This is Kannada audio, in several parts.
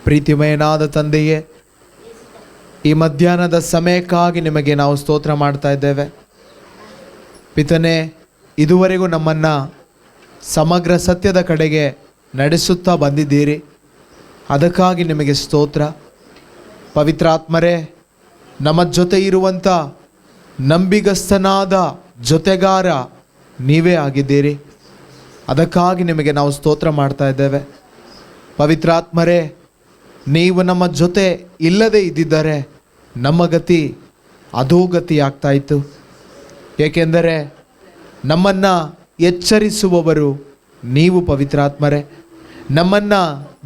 ಪ್ರೀತಿಮಯನಾದ ತಂದೆಯೇ, ಈ ಮಧ್ಯಾಹ್ನದ ಸಮಯಕ್ಕಾಗಿ ನಿಮಗೆ ನಾವು ಸ್ತೋತ್ರ ಮಾಡ್ತಾ ಇದ್ದೇವೆ. ಪಿತನೇ, ಇದುವರೆಗೂ ನಮ್ಮನ್ನು ಸಮಗ್ರ ಸತ್ಯದ ಕಡೆಗೆ ನಡೆಸುತ್ತಾ ಬಂದಿದ್ದೀರಿ. ಅದಕ್ಕಾಗಿ ನಿಮಗೆ ಸ್ತೋತ್ರ. ಪವಿತ್ರಾತ್ಮರೇ, ನಮ್ಮ ಜೊತೆ ಇರುವಂಥ ನಂಬಿಗಸ್ತನಾದ ಜೊತೆಗಾರ ನೀವೇ ಆಗಿದ್ದೀರಿ. ಅದಕ್ಕಾಗಿ ನಿಮಗೆ ನಾವು ಸ್ತೋತ್ರ ಮಾಡ್ತಾ ಇದ್ದೇವೆ. ಪವಿತ್ರಾತ್ಮರೇ, ನೀವು ನಮ್ಮ ಜೊತೆ ಇಲ್ಲದೆ ಇದ್ದಿದ್ದರೆ ನಮ್ಮ ಗತಿ ಅಧೋಗತಿ ಆಗ್ತಾಯಿತ್ತು. ಏಕೆಂದರೆ ನಮ್ಮನ್ನು ಎಚ್ಚರಿಸುವವರು ನೀವು ಪವಿತ್ರಾತ್ಮರೇ, ನಮ್ಮನ್ನು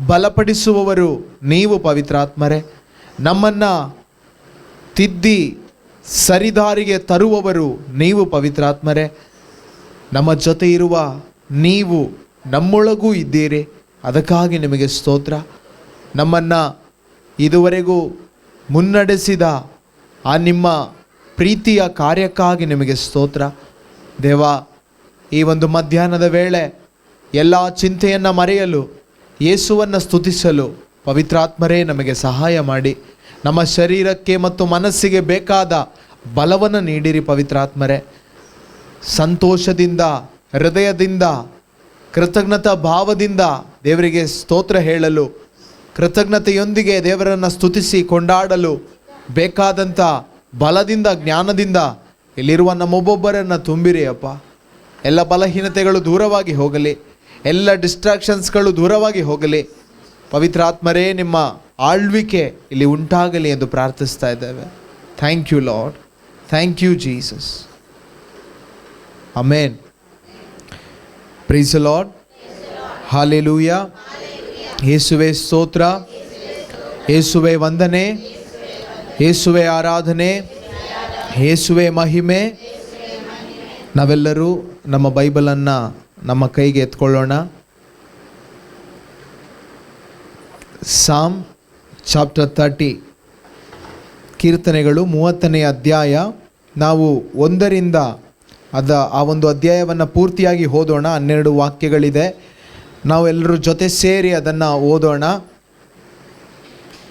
ಬಲಪಡಿಸುವವರು ನೀವು ಪವಿತ್ರಾತ್ಮರೇ, ನಮ್ಮನ್ನು ತಿದ್ದಿ ಸರಿದಾರಿಗೆ ತರುವವರು ನೀವು ಪವಿತ್ರಾತ್ಮರೇ. ನಮ್ಮ ಜೊತೆ ಇರುವ ನೀವು ನಮ್ಮೊಳಗೂ ಇದ್ದೀರಿ. ಅದಕ್ಕಾಗಿ ನಿಮಗೆ ಸ್ತೋತ್ರ. ನಮ್ಮನ್ನು ಇದುವರೆಗೂ ಮುನ್ನಡೆಸಿದ ಆ ನಿಮ್ಮ ಪ್ರೀತಿಯ ಕಾರ್ಯಕ್ಕಾಗಿ ನಿಮಗೆ ಸ್ತೋತ್ರ. ದೇವ, ಈ ಒಂದು ಮಧ್ಯಾಹ್ನದ ವೇಳೆ ಎಲ್ಲ ಚಿಂತೆಯನ್ನು ಮರೆಯಲು, ಯೇಸುವನ್ನು ಸ್ತುತಿಸಲು ಪವಿತ್ರಾತ್ಮರೇ ನಮಗೆ ಸಹಾಯ ಮಾಡಿ. ನಮ್ಮ ಶರೀರಕ್ಕೆ ಮತ್ತು ಮನಸ್ಸಿಗೆ ಬೇಕಾದ ಬಲವನ್ನು ನೀಡಿರಿ ಪವಿತ್ರಾತ್ಮರೇ. ಸಂತೋಷದಿಂದ, ಹೃದಯದಿಂದ, ಕೃತಜ್ಞತಾ ಭಾವದಿಂದ ದೇವರಿಗೆ ಸ್ತೋತ್ರ ಹೇಳಲು, ಕೃತಜ್ಞತೆಯೊಂದಿಗೆ ದೇವರನ್ನು ಸ್ತುತಿಸಿ ಕೊಂಡಾಡಲು ಬೇಕಾದಂಥ ಬಲದಿಂದ, ಜ್ಞಾನದಿಂದ ಇಲ್ಲಿರುವ ನಮ್ಮೊಬ್ಬೊಬ್ಬರನ್ನು ತುಂಬಿರಿ ಅಪ್ಪ. ಎಲ್ಲ ಬಲಹೀನತೆಗಳು ದೂರವಾಗಿ ಹೋಗಲಿ, ಎಲ್ಲ ಡಿಸ್ಟ್ರಾಕ್ಷನ್ಸ್ಗಳು ದೂರವಾಗಿ ಹೋಗಲಿ. ಪವಿತ್ರಾತ್ಮರೇ, ನಿಮ್ಮ ಆಳ್ವಿಕೆ ಇಲ್ಲಿ ಉಂಟಾಗಲಿ ಎಂದು ಪ್ರಾರ್ಥಿಸ್ತಾ ಇದ್ದೇವೆ. Thank you Lord, thank you Jesus. Amen. Praise the Lord. Hallelujah. ಯೇಸುವೇ ಸ್ತೋತ್ರ, ಯೇಸುವೇ ವಂದನೆ, ಯೇಸುವೇ ಆರಾಧನೆ, ಯೇಸುವೇ ಮಹಿಮೆ. ನಾವೆಲ್ಲರೂ ನಮ್ಮ ಬೈಬಲನ್ನು ನಮ್ಮ ಕೈಗೆ ಎತ್ಕೊಳ್ಳೋಣ. ಸಾಮ್ ಚಾಪ್ಟರ್ 30, ಕೀರ್ತನೆಗಳು 30ನೇ ಅಧ್ಯಾಯ. ನಾವು 1ರಿಂದ ಆ ಒಂದು ಅಧ್ಯಾಯವನ್ನು ಪೂರ್ತಿಯಾಗಿ ಓದೋಣ. 12 ವಾಕ್ಯಗಳಿದೆ. ನಾವು ಎಲ್ಲರೂ ಜೊತೆ ಸೇರಿ ಅದನ್ನು ಓದೋಣ.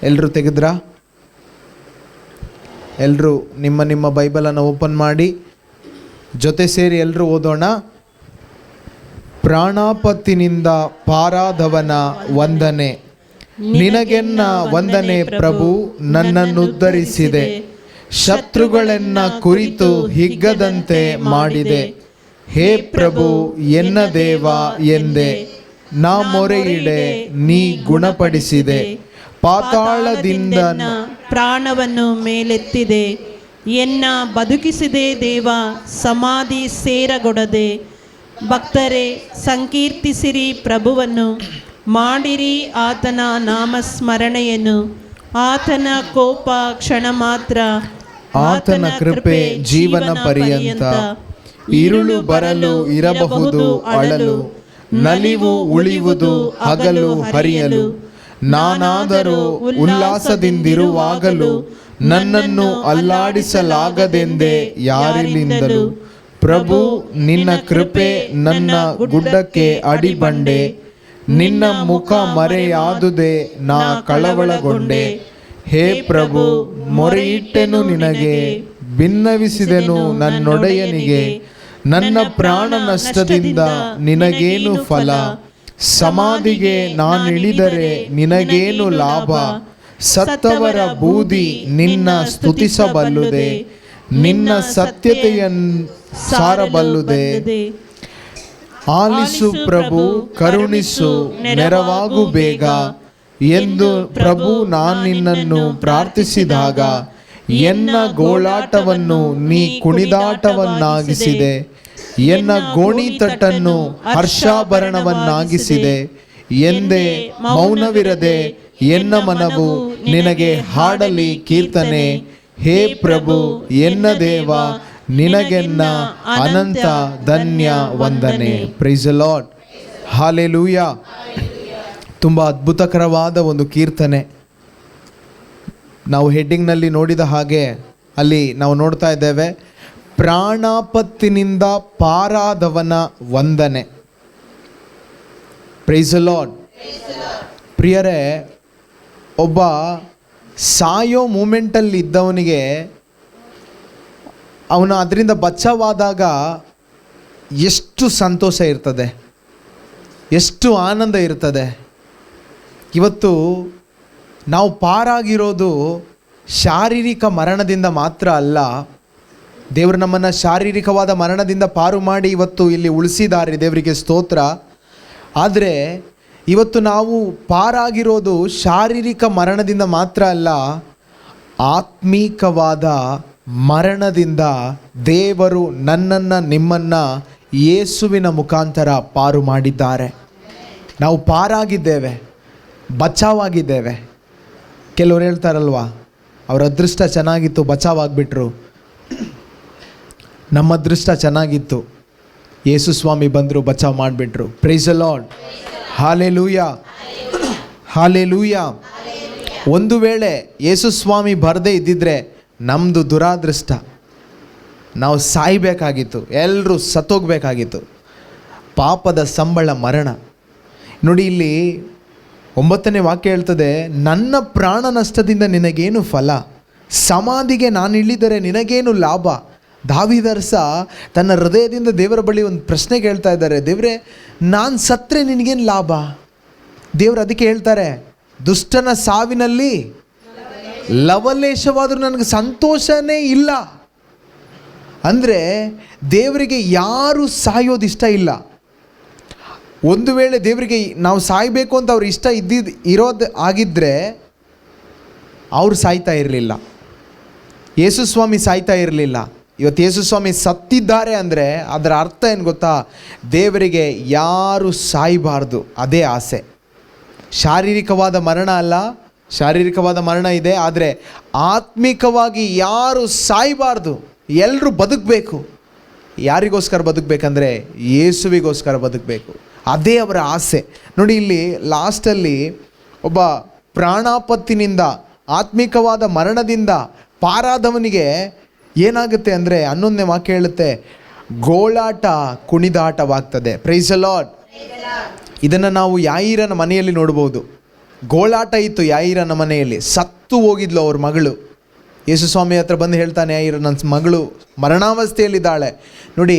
ಎಲ್ಲರೂ ತೆಗೆದ್ರಾ? ಎಲ್ಲರೂ ನಿಮ್ಮ ನಿಮ್ಮ ಬೈಬಲನ್ನು ಓಪನ್ ಮಾಡಿ ಜೊತೆ ಸೇರಿ ಎಲ್ಲರೂ ಓದೋಣ. ಪ್ರಾಣಾಪತ್ತಿನಿಂದ ಪಾರಾದವನ ವಂದನೆ, ನಿನಗೆನ್ನ ವಂದನೆ ಪ್ರಭು, ನನ್ನನ್ನುದ್ಧರಿಸಿದೆ. ಶತ್ರುಗಳನ್ನ ಕುರಿತು ಹಿಗ್ಗದಂತೆ ಮಾಡಿದೆ. ಹೇ ಪ್ರಭು, ಎನ್ನ ದೇವ ಎಂದೆ. ನಾ ಮೊರೆಯಿಡೆ, ನೀ ಗುಣಪಡಿಸಿದೆ. ಪಾತಾಳದಿಂದ ಪ್ರಾಣವನ್ನು ಮೇಲೆತ್ತಿದೆ. ಎನ್ನ ಬದುಕಿಸಿದೆ ದೇವ, ಸಮಾಧಿ ಸೇರಗೊಡದೆ. ಭಕ್ತರೇ, ಸಂಕೀರ್ತಿಸಿರಿ ಪ್ರಭುವನ್ನು, ಮಾಡಿರಿ ಆತನ ನಾಮಸ್ಮರಣೆಯನ್ನು. ಆತನ ಕೋಪ ಕ್ಷಣ ಮಾತ್ರ, ಆತನ ಕೃಪೆ ಜೀವನ ಪರ್ಯಂತ. ഇരുಳು ಬರಲು ಇರಬಹುದು ಅಳಲು, ನಲಿವು ಉಳಿಯುವುದು ಹಗಲು ಹರಿಯಲು. ನಾನಾದರೂ ಉಲ್ಲಾಸದಿಂದಿರುವಾಗಲೂ ನನ್ನನ್ನು ಅಲ್ಲಾಡಿಸಲಾಗದೆಂದೇ ಯಾರಿಲಿಂದಲೂ. ಪ್ರಭು, ನಿನ್ನ ಕೃಪೆ ನನ್ನ ಗುಡ್ಡಕ್ಕೆ ಅಡಿಬಂಡೆ. ನಿನ್ನ ಮುಖ ಮರೆಯಾದುದೇ, ನಾ ಕಳವಳಗೊಂಡೆ. ಹೇ ಪ್ರಭು, ಮೊರೆಯಿಟ್ಟೆನು ನಿನಗೆ, ಭಿನ್ನವಿಸಿದೆನು ನನ್ನೊಡೆಯನಿಗೆ. ನನ್ನ ಪ್ರಾಣ ನಷ್ಟದಿಂದ ನಿನಗೇನು ಫಲ? ಸಮಾಧಿಗೆ ನಾನಿಳಿದರೆ ನಿನಗೇನು ಲಾಭ? ಸತ್ತವರ ಬೂದಿ ನಿನ್ನ ಸ್ತುತಿಸಬಲ್ಲುದೆ, ನಿನ್ನ ಸತ್ಯತೆಯನ್ನು ಸಾರಬಲ್ಲುದೆ. ಆಲಿಸು ಪ್ರಭು, ಕರುಣಿಸು, ನೆರವಾಗು ಬೇಗ ಎಂದು ಪ್ರಭು ನಾನಿನ್ನನ್ನು ಪ್ರಾರ್ಥಿಸಿದಾಗ. ಎನ್ನ ಗೋಳಾಟವನ್ನು ನೀ ಕುಣಿದಾಟವನ್ನಾಗಿಸಿದೆ, ಎನ್ನ ಗೋಣಿತಟ್ಟನ್ನು ಹರ್ಷಾಭರಣವನ್ನಾಗಿಸಿದೆ ಎಂದೇ ಮೌನವಿರದೆ ಎನ್ನ ಮನವು ನಿನಗೆ ಹಾಡಲಿ ಕೀರ್ತನೆ. ಹೇ ಪ್ರಭು, ಎನ್ನ ದೇವ, ನಿನಗೆನ್ನ ಅನಂತ ಧನ್ಯ ವಂದನೆ. Praise the Lord. ಹಾಲೆಲೂಯಾ. ತುಂಬ ಅದ್ಭುತಕರವಾದ ಒಂದು ಕೀರ್ತನೆ. ನಾವು ಹೆಡ್ಡಿಂಗ್ನಲ್ಲಿ ನೋಡಿದ ಹಾಗೆ ಅಲ್ಲಿ ನಾವು ನೋಡ್ತಾ ಇದ್ದೇವೆ, ಪ್ರಾಣಾಪತ್ತಿನಿಂದ ಪಾರಾದವನ ವಂದನೆ. Praise the Lord. ಪ್ರಿಯರೇ, ಒಬ್ಬ ಸಾಯೋ ಮೂಮೆಂಟಲ್ಲಿ ಇದ್ದವನಿಗೆ ಅವನು ಅದರಿಂದ ಬಚಾವಾದಾಗ ಎಷ್ಟು ಸಂತೋಷ ಇರ್ತದೆ, ಎಷ್ಟು ಆನಂದ ಇರ್ತದೆ. ಇವತ್ತು ನಾವು ಪಾರಾಗಿರೋದು ಶಾರೀರಿಕ ಮರಣದಿಂದ ಮಾತ್ರ ಅಲ್ಲ. ದೇವರು ನಮ್ಮನ್ನು ಶಾರೀರಿಕವಾದ ಮರಣದಿಂದ ಪಾರು ಮಾಡಿ ಇವತ್ತು ಇಲ್ಲಿ ಉಳಿಸಿದ್ದಾರೆ, ದೇವರಿಗೆ ಸ್ತೋತ್ರ. ಆದರೆ ಇವತ್ತು ನಾವು ಪಾರಾಗಿರೋದು ಶಾರೀರಿಕ ಮರಣದಿಂದ ಮಾತ್ರ ಅಲ್ಲ, ಆತ್ಮೀಕವಾದ ಮರಣದಿಂದ ದೇವರು ನನ್ನನ್ನು ನಿಮ್ಮನ್ನು ಯೇಸುವಿನ ಮುಖಾಂತರ ಪಾರು ಮಾಡಿದ್ದಾರೆ. ನಾವು ಪಾರಾಗಿದ್ದೇವೆ, ಬಚಾವಾಗಿದ್ದೇವೆ. ಕೆಲವರು ಹೇಳ್ತಾರಲ್ವ, ಅವರ ಅದೃಷ್ಟ ಚೆನ್ನಾಗಿತ್ತು, ಬಚಾವಾಗಿಬಿಟ್ರು. ನಮ್ಮ ಅದೃಷ್ಟ ಚೆನ್ನಾಗಿತ್ತು, ಯೇಸು ಸ್ವಾಮಿ ಬಂದರು, ಬಚಾವ್ ಮಾಡಿಬಿಟ್ರು. Price the lord, hallelujah, hallelujah. ಒಂದು ವೇಳೆ ಯೇಸು ಸ್ವಾಮಿ ಬರದೇ ಇದ್ದಿದ್ರೆ ನಮ್ಮದು ದುರಾದೃಷ್ಟ, ನಾವು ಸಾಯಬೇಕಾಗಿತ್ತು, ಎಲ್ಲರೂ ಸತ್ತೋಗ್ಬೇಕಾಗಿತ್ತು. ಪಾಪದ ಸಂಬಳ ಮರಣ. ನೋಡಿ, ಇಲ್ಲಿ 9ನೇ ವಾಕ್ಯ ಹೇಳ್ತದೆ, ನನ್ನ ಪ್ರಾಣ ನಷ್ಟದಿಂದ ನಿನಗೇನು ಫಲ, ಸಮಾಧಿಗೆ ನಾನು ಇಳಿದರೆ ನಿನಗೇನು ಲಾಭ. ದಾವೀದರಸ ತನ್ನ ಹೃದಯದಿಂದ ದೇವರ ಬಳಿ ಒಂದು ಪ್ರಶ್ನೆ ಕೇಳ್ತಾ ಇದ್ದಾರೆ, ದೇವರೇ ನಾನು ಸತ್ತರೆ ನಿನಗೇನು ಲಾಭ. ದೇವರು ಅದಕ್ಕೆ ಹೇಳ್ತಾರೆ, ದುಷ್ಟನ ಸಾವಿನಲ್ಲಿ ಲವಲೇಶವಾದರೂ ನನಗೆ ಸಂತೋಷನೇ ಇಲ್ಲ. ಅಂದರೆ ದೇವರಿಗೆ ಯಾರು ಸಾಯೋದಿಷ್ಟ ಇಲ್ಲ. ಒಂದು ವೇಳೆ ದೇವರಿಗೆ ನಾವು ಸಾಯಬೇಕು ಅಂತ ಅವ್ರು ಇಷ್ಟ ಇರೋದು ಆಗಿದ್ದರೆ ಅವರು ಸಾಯ್ತಾ ಇರಲಿಲ್ಲ, ಯೇಸು ಸ್ವಾಮಿ ಸಾಯ್ತಾ ಇರಲಿಲ್ಲ. ಇವತ್ತು ಯೇಸು ಸ್ವಾಮಿ ಸತ್ತಿದ್ದಾರೆ ಅಂದರೆ ಅದರ ಅರ್ಥ ಏನು ಗೊತ್ತಾ? ದೇವರಿಗೆ ಯಾರು ಸಾಯಬಾರ್ದು, ಅದೇ ಆಸೆ. ಶಾರೀರಿಕವಾದ ಮರಣ ಅಲ್ಲ, ಶಾರೀರಿಕವಾದ ಮರಣ ಇದೆ, ಆದರೆ ಆತ್ಮಿಕವಾಗಿ ಯಾರು ಸಾಯಬಾರ್ದು, ಎಲ್ಲರೂ ಬದುಕಬೇಕು. ಯಾರಿಗೋಸ್ಕರ ಬದುಕಬೇಕಂದ್ರೆ ಯೇಸುವಿಗೋಸ್ಕರ ಬದುಕಬೇಕು, ಅದೇ ಅವರ ಆಸೆ. ನೋಡಿ, ಇಲ್ಲಿ ಲಾಸ್ಟಲ್ಲಿ ಒಬ್ಬ ಪ್ರಾಣಾಪತ್ತಿನಿಂದ, ಆತ್ಮಿಕವಾದ ಮರಣದಿಂದ ಪಾರಾದವನಿಗೆ ಏನಾಗುತ್ತೆ ಅಂದರೆ 11ನೇ ವಾಕ್ಯ ಹೇಳುತ್ತೆ, ಗೋಳಾಟ ಕುಣಿದಾಟವಾಗ್ತದೆ. Praise the lord. ಇದನ್ನು ನಾವು ಯಾಯಿರನ ಮನೆಯಲ್ಲಿ ನೋಡ್ಬೋದು. ಗೋಳಾಟ ಇತ್ತು ಯಾಯಿರನ ಮನೆಯಲ್ಲಿ. ಸತ್ತು ಹೋಗಿದ್ಲು ಅವ್ರ ಮಗಳು. ಯೇಸು ಸ್ವಾಮಿ ಹತ್ರ ಬಂದು ಹೇಳ್ತಾನೆ, ಯಾಯಿರ ನನ್ನ ಮಗಳು ಮರಣಾವಸ್ಥೆಯಲ್ಲಿದ್ದಾಳೆ. ನೋಡಿ,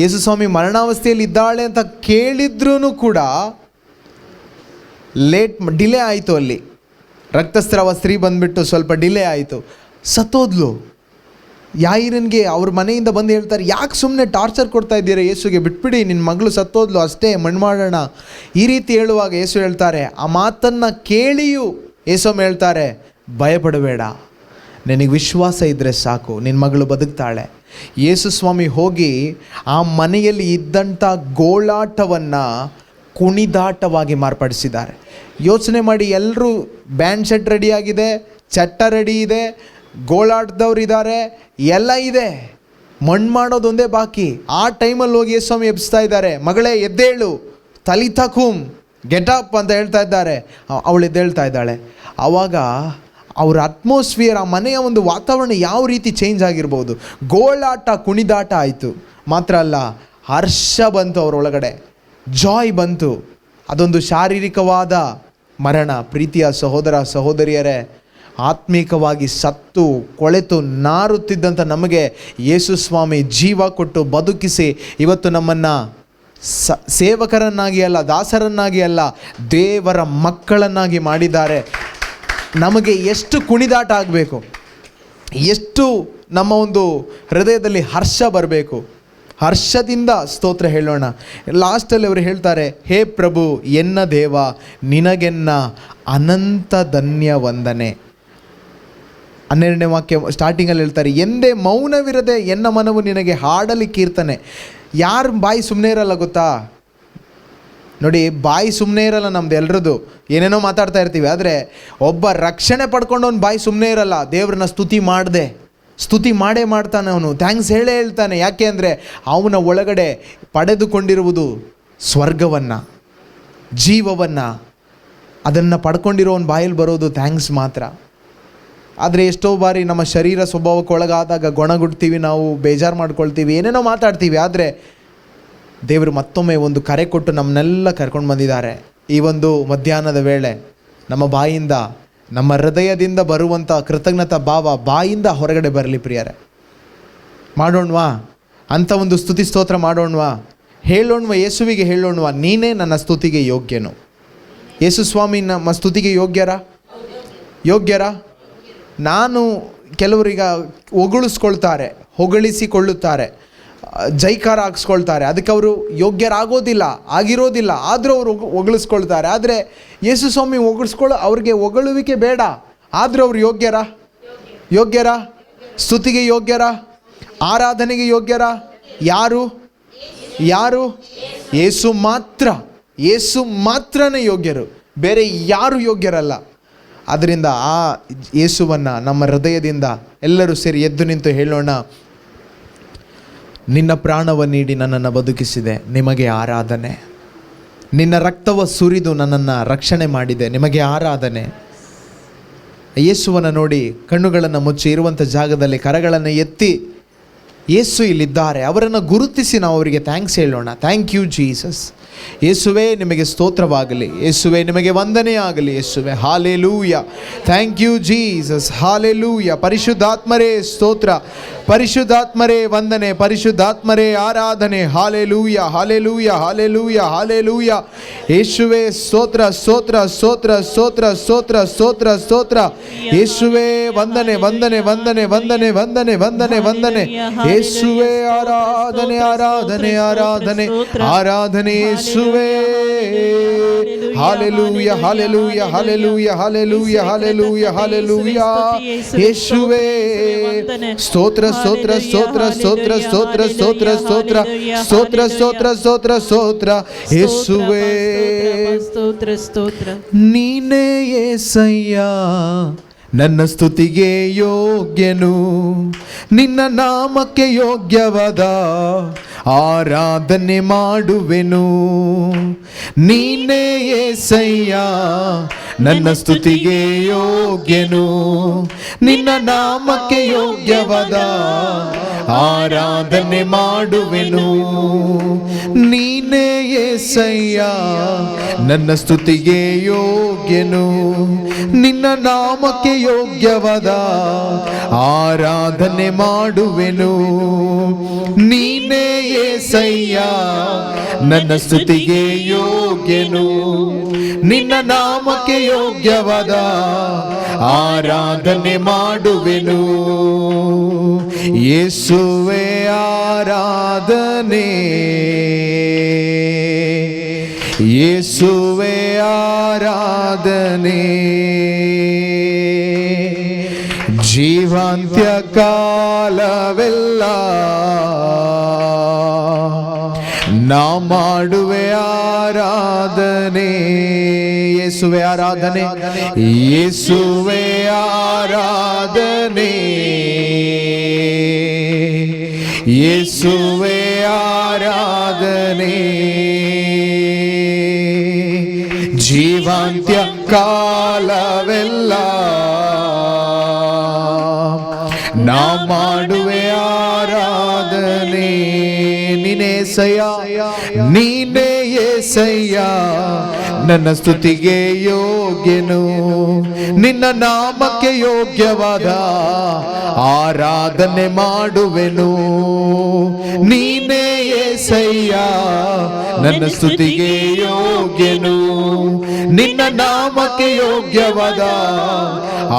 ಯೇಸು ಸ್ವಾಮಿ ಮರಣಾವಸ್ಥೆಯಲ್ಲಿ ಇದ್ದಾಳೆ ಅಂತ ಕೇಳಿದ್ರೂ ಕೂಡ ಡಿಲೇ ಆಯಿತು. ಅಲ್ಲಿ ರಕ್ತಸ್ರಾವ ಸ್ತ್ರೀ ಬಂದುಬಿಟ್ಟು ಸ್ವಲ್ಪ ಡಿಲೇ ಆಯಿತು, ಸತ್ತೋದ್ಲು. ಯಾಯಿರನಿಗೆ ಅವ್ರ ಮನೆಯಿಂದ ಬಂದು ಹೇಳ್ತಾರೆ, ಯಾಕೆ ಸುಮ್ಮನೆ ಟಾರ್ಚರ್ ಕೊಡ್ತಾ ಇದ್ದೀರಾ ಯೇಸುಗೆ, ಬಿಟ್ಬಿಡಿ, ನಿನ್ನ ಮಗಳು ಸತ್ತೋದ್ಲು, ಅಷ್ಟೇ, ಮಣ್ಣು ಮಾಡೋಣ. ಈ ರೀತಿ ಹೇಳುವಾಗ ಯೇಸು ಹೇಳ್ತಾರೆ, ಆ ಮಾತನ್ನು ಕೇಳಿಯೂ ಯೇಸು ಹೇಳ್ತಾರೆ, ಭಯಪಡಬೇಡ, ನಿನಗೆ ವಿಶ್ವಾಸ ಇದ್ದರೆ ಸಾಕು, ನಿನ್ನ ಮಗಳು ಬದುಕ್ತಾಳೆ. ಯೇಸು ಸ್ವಾಮಿ ಹೋಗಿ ಆ ಮನೆಯಲ್ಲಿ ಇದ್ದಂಥ ಗೋಳಾಟವನ್ನು ಕುಣಿದಾಟವಾಗಿ ಮಾರ್ಪಡಿಸಿದ್ದಾರೆ. ಯೋಚನೆ ಮಾಡಿ, ಎಲ್ಲರೂ ಬ್ಯಾಂಡ್ ಸೆಟ್ ರೆಡಿಯಾಗಿದೆ, ಚಟ್ಟ ರೆಡಿ ಇದೆ, ಗೋಳಾಟದವ್ರು ಇದ್ದಾರೆ, ಎಲ್ಲ ಇದೆ, ಮಣ್ಣು ಮಾಡೋದೊಂದೇ ಬಾಕಿ. ಆ ಟೈಮಲ್ಲಿ ಹೋಗಿ ಯೇಸು ಸ್ವಾಮಿ ಎಬ್ಬಿಸ್ತಾ ಇದ್ದಾರೆ, ಮಗಳೇ ಎದ್ದೇಳು, ತಲಿತಕುಂ, ಗೆಟಪ್ ಅಂತ ಹೇಳ್ತಾ ಇದ್ದಾರೆ. ಅವಳು ಎದ್ದೇಳ್ತಾ ಇದ್ದಾಳೆ. ಆವಾಗ ಅವ್ರ ಅಟ್ಮಾಸ್ಫಿಯರ್, ಆ ಮನೆಯ ಒಂದು ವಾತಾವರಣ ಯಾವ ರೀತಿ ಚೇಂಜ್ ಆಗಿರ್ಬೋದು. ಗೋಳಾಟ ಕುಣಿದಾಟ ಆಯಿತು. ಮಾತ್ರ ಅಲ್ಲ, ಹರ್ಷ ಬಂತು ಅವರೊಳಗಡೆ, ಜಾಯ್ ಬಂತು. ಅದೊಂದು ಶಾರೀರಿಕವಾದ ಮರಣ. ಪ್ರೀತಿಯ ಸಹೋದರ ಸಹೋದರಿಯರೇ, ಆತ್ಮೀಕವಾಗಿ ಸತ್ತು ಕೊಳೆತು ನಾರುತ್ತಿದ್ದಂಥ ನಮಗೆ ಯೇಸು ಸ್ವಾಮಿ ಜೀವ ಕೊಟ್ಟು ಬದುಕಿಸಿ ಇವತ್ತು ನಮ್ಮನ್ನು ಸೇವಕರನ್ನಾಗಿ ಅಲ್ಲ, ದಾಸರನ್ನಾಗಿ ಅಲ್ಲ, ದೇವರ ಮಕ್ಕಳನ್ನಾಗಿ ಮಾಡಿದ್ದಾರೆ. ನಮಗೆ ಎಷ್ಟು ಕುಣಿದಾಟ ಆಗಬೇಕು, ಎಷ್ಟು ನಮ್ಮ ಒಂದು ಹೃದಯದಲ್ಲಿ ಹರ್ಷ ಬರಬೇಕು. ಹರ್ಷದಿಂದ ಸ್ತೋತ್ರ ಹೇಳೋಣ. ಲಾಸ್ಟಲ್ಲಿ ಅವರು ಹೇಳ್ತಾರೆ, ಹೇ ಪ್ರಭು ಎನ್ನ ದೇವ, ನಿನಗೆನ್ನ ಅನಂತ ಧನ್ಯ ವಂದನೆ. 12ನೇ ವಾಕ್ಯ ಸ್ಟಾರ್ಟಿಂಗಲ್ಲಿ ಹೇಳ್ತಾರೆ, ಎಂದೇ ಮೌನವಿರದೆ ಎನ್ನ ಮನವು ನಿನಗೆ ಹಾಡಲಿ ಕೀರ್ತನೆ. ಯಾರು ಬಾಯಿ ಸುಮ್ಮನೆ ಇರಲ್ಲ ಗೊತ್ತಾ? ನೋಡಿ, ಬಾಯಿ ಸುಮ್ಮನೆ ಇರಲ್ಲ ನಮ್ದು ಎಲ್ರದ್ದು, ಏನೇನೋ ಮಾತಾಡ್ತಾ ಇರ್ತೀವಿ. ಆದರೆ ಒಬ್ಬ ರಕ್ಷಣೆ ಪಡ್ಕೊಂಡವನು ಬಾಯಿ ಸುಮ್ಮನೆ ಇರಲ್ಲ. ದೇವ್ರನ್ನ ಸ್ತುತಿ ಮಾಡೇ ಮಾಡ್ತಾನೆ ಅವನು, ಥ್ಯಾಂಕ್ಸ್ ಹೇಳೇ ಹೇಳ್ತಾನೆ. ಯಾಕೆ ಅಂದರೆ ಅವನ ಒಳಗಡೆ ಪಡೆದುಕೊಂಡಿರುವುದು ಸ್ವರ್ಗವನ್ನು, ಜೀವವನ್ನು, ಅದನ್ನು ಪಡ್ಕೊಂಡಿರೋವನ ಬಾಯಲ್ಲಿ ಬರೋದು ಥ್ಯಾಂಕ್ಸ್ ಮಾತ್ರ. ಆದರೆ ಎಷ್ಟೋ ಬಾರಿ ನಮ್ಮ ಶರೀರ ಸ್ವಭಾವಕ್ಕೆ ಒಳಗಾದಾಗ ಗೊಣಗುಡ್ತೀವಿ, ನಾವು ಬೇಜಾರು ಮಾಡ್ಕೊಳ್ತೀವಿ, ಏನೇನೋ ಮಾತಾಡ್ತೀವಿ. ಆದರೆ ದೇವರು ಮತ್ತೊಮ್ಮೆ ಒಂದು ಕರೆ ಕೊಟ್ಟು ನಮ್ಮನ್ನೆಲ್ಲ ಕರ್ಕೊಂಡು ಬಂದಿದ್ದಾರೆ. ಈ ಒಂದು ಮಧ್ಯಾಹ್ನದ ವೇಳೆ ನಮ್ಮ ಬಾಯಿಂದ ನಮ್ಮ ಹೃದಯದಿಂದ ಬರುವಂಥ ಕೃತಜ್ಞತಾ ಭಾವ ಬಾಯಿಂದ ಹೊರಗಡೆ ಬರಲಿ ಪ್ರಿಯರೇ. ಮಾಡೋಣವಾ? ಅಂಥ ಒಂದು ಸ್ತುತಿ ಸ್ತೋತ್ರ ಮಾಡೋಣವಾ? ಹೇಳೋಣವಾ? ಯೇಸುವಿಗೆ ಹೇಳೋಣವಾ, ನೀನೇ ನನ್ನ ಸ್ತುತಿಗೆ ಯೋಗ್ಯನು. ಯೇಸು ಸ್ವಾಮಿ ನಮ್ಮ ಸ್ತುತಿಗೆ ಯೋಗ್ಯರಾ? ನಾನು ಕೆಲವರೀಗ ಹೊಗಳಿಸ್ಕೊಳ್ತಾರೆ, ಹೊಗಳಿಸಿಕೊಳ್ಳುತ್ತಾರೆ, ಜೈಕಾರ ಹಾಕ್ಸ್ಕೊಳ್ತಾರೆ, ಅದಕ್ಕೆ ಅವರು ಯೋಗ್ಯರಾಗೋದಿಲ್ಲ, ಆಗಿರೋದಿಲ್ಲ, ಆದರೂ ಅವರು ಹೊಗಳಿಸ್ಕೊಳ್ತಾರೆ. ಆದರೆ ಯೇಸು ಸ್ವಾಮಿ ಅವ್ರಿಗೆ ಹೊಗಳುವಿಕೆ ಬೇಡ, ಆದರೂ ಅವರು ಯೋಗ್ಯರಾ? ಸ್ತುತಿಗೆ ಯೋಗ್ಯರಾ? ಆರಾಧನೆಗೆ ಯೋಗ್ಯರಾ? ಯಾರು? ಯೇಸು ಮಾತ್ರನೇ ಯೋಗ್ಯರು, ಬೇರೆ ಯಾರು ಯೋಗ್ಯರಲ್ಲ. ಆದ್ದರಿಂದ ಆ ಯೇಸುವನ್ನು ನಮ್ಮ ಹೃದಯದಿಂದ ಎಲ್ಲರೂ ಸೇರಿ ಎದ್ದು ನಿಂತು ಹೇಳೋಣ. ನಿನ್ನ ಪ್ರಾಣವನ್ನು ನೀಡಿ ನನ್ನನ್ನು ಬದುಕಿಸಿದೆ, ನಿಮಗೆ ಆರಾಧನೆ. ನಿನ್ನ ರಕ್ತವ ಸುರಿದು ನನ್ನನ್ನು ರಕ್ಷಣೆ ಮಾಡಿದೆ, ನಿಮಗೆ ಆರಾಧನೆ. ಯೇಸುವನ್ನು ನೋಡಿ ಕಣ್ಣುಗಳನ್ನು ಮುಚ್ಚಿ ಇರುವಂಥ ಜಾಗದಲ್ಲಿ ಕರಗಳನ್ನು ಎತ್ತಿ ಯೇಸು ಇಲ್ಲಿದ್ದಾರೆ, ಅವರನ್ನು ಗುರುತಿಸಿ ನಾವು ಅವರಿಗೆ ಥ್ಯಾಂಕ್ಸ್ ಹೇಳೋಣ. Thank you Jesus. ಯೇಸುವೇ ನಿಮಗೆ ಸ್ತೋತ್ರವಾಗಲಿ, ಯೇಸುವೇ ನಿಮಗೆ ವಂದನೆಯಾಗಲಿ, ಯೇಸುವೇ hallelujah. Thank you Jesus, hallelujah. ಪರಿಶುದ್ಧಾತ್ಮರೇ ಸ್ತೋತ್ರ, ಪರಿಶುದ್ಧಾತ್ಮರೇ ವಂದನೆ, ಪರಿಶುದ್ಧಾತ್ಮರೇ ಆರಾಧನೆ. Hallelujah, hallelujah, hallelujah, hallelujah. ಯೇಸುವೇ ಸ್ತೋತ್ರ, ಸ್ತೋತ್ರ, ಸ್ತೋತ್ರ, ಸ್ತೋತ್ರ, ಸ್ತೋತ್ರ, ಸ್ತೋತ್ರ, ಸ್ತೋತ್ರ. ಯೇಸುವೇ ವಂದನೆ, ವಂದನೆ, ವಂದನೆ, ವಂದನೆ, ವಂದನೆ, ವಂದನೆ, ವಂದನೆ. ಯೇಸುವೇ ಆರಾಧನೆ, ಆರಾಧನೆ, ಆರಾಧನೆ, ಆರಾಧನೆ ಯೇಸುವೇ. Hallelujah, hallelujah, hallelujah, hallelujah, hallelujah, hallelujah. ಯೇಸುವೇ ಸ್ತೋತ್ರ, ಸ್ತೋತ್ರ, ಸ್ತೋತ್ರ, ಸ್ತೋತ್ರ, ಸ್ತೋತ್ರ, ಸ್ತೋತ್ರ, ಸ್ತೋತ್ರ, ಸ್ತೋತ್ರ, ಸ್ತೋತ್ರ, ಸ್ತೋತ್ರ, ಸ್ತೋತ್ರ. ಯೇಸುವೇ ನೀನೇ యేసయ్య ನನ್ನ ಸ್ತುತಿಗೆ ಯೋಗ್ಯನು, ನಿನ್ನ ನಾಮಕ್ಕೆ ಯೋಗ್ಯವಾದ ಆರಾಧನೆ ಮಾಡುವೆನು. ನೀನೇ యేసయ్య ನನ್ನ ಸ್ತುತಿಗೆ ಯೋಗ್ಯನು, ನಿನ್ನ ನಾಮಕ್ಕೆ ಯೋಗ್ಯವಾದ ಆರಾಧನೆ ಮಾಡುವೆನು. ನೀನೇ యేసయ్య ನನ್ನ ಸ್ತುತಿಗೆ ಯೋಗ್ಯನು, ನಿನ್ನ ನಾಮಕ್ಕೆ ಯೋಗ್ಯವಾದ ಆರಾಧನೆ ಮಾಡುವೆನು. ನೀನೇ యేసయ్య ನನ್ನ ಸ್ತುತಿಗೆ ಯೋಗ್ಯನು, ನಿನ್ನ ನಾಮಕ್ಕೆ ಯೋಗ್ಯವಾದ ಆರಾಧನೆ ಮಾಡುವೆನು. ಯೇಸುವೇ ಆರಾಧನೆ, ಯೇಸುವೇ ಆರಾಧನೆ. ಜೀವಾಂತ್ಯ ಕಾಲವೆಲ್ಲ ನಾ ಮಾಡುವೆ ಆರಾಧನೆ. ಯೇಸುವೇ ಆರಾಧನೆ, ಯೇಸುವೇ ಆರಾಧನೆ, ಯೇಸುವೇ ಆರಾಧನೆ. ಜೀವಾಂತ್ಯ ಕಾಲವೆಲ್ಲ ನಾ ಮಾಡುವೆ ಆರಾಧನೆ. ನೀನೇ యేసయ్య ನನ್ನ ಸ್ತುತಿಗೆ ಯೋಗ್ಯನು, ನಿನ್ನ ನಾಮಕ್ಕೆ ಯೋಗ್ಯವಾದ ಆರಾಧನೆ ಮಾಡುವೆನು. ನೀನೇ యేసయ్య ನನ್ನ ಸ್ತುತಿಗೆ ಯೋಗ್ಯನು, ನಿನ್ನ ನಾಮಕ್ಕೆ ಯೋಗ್ಯವಾದ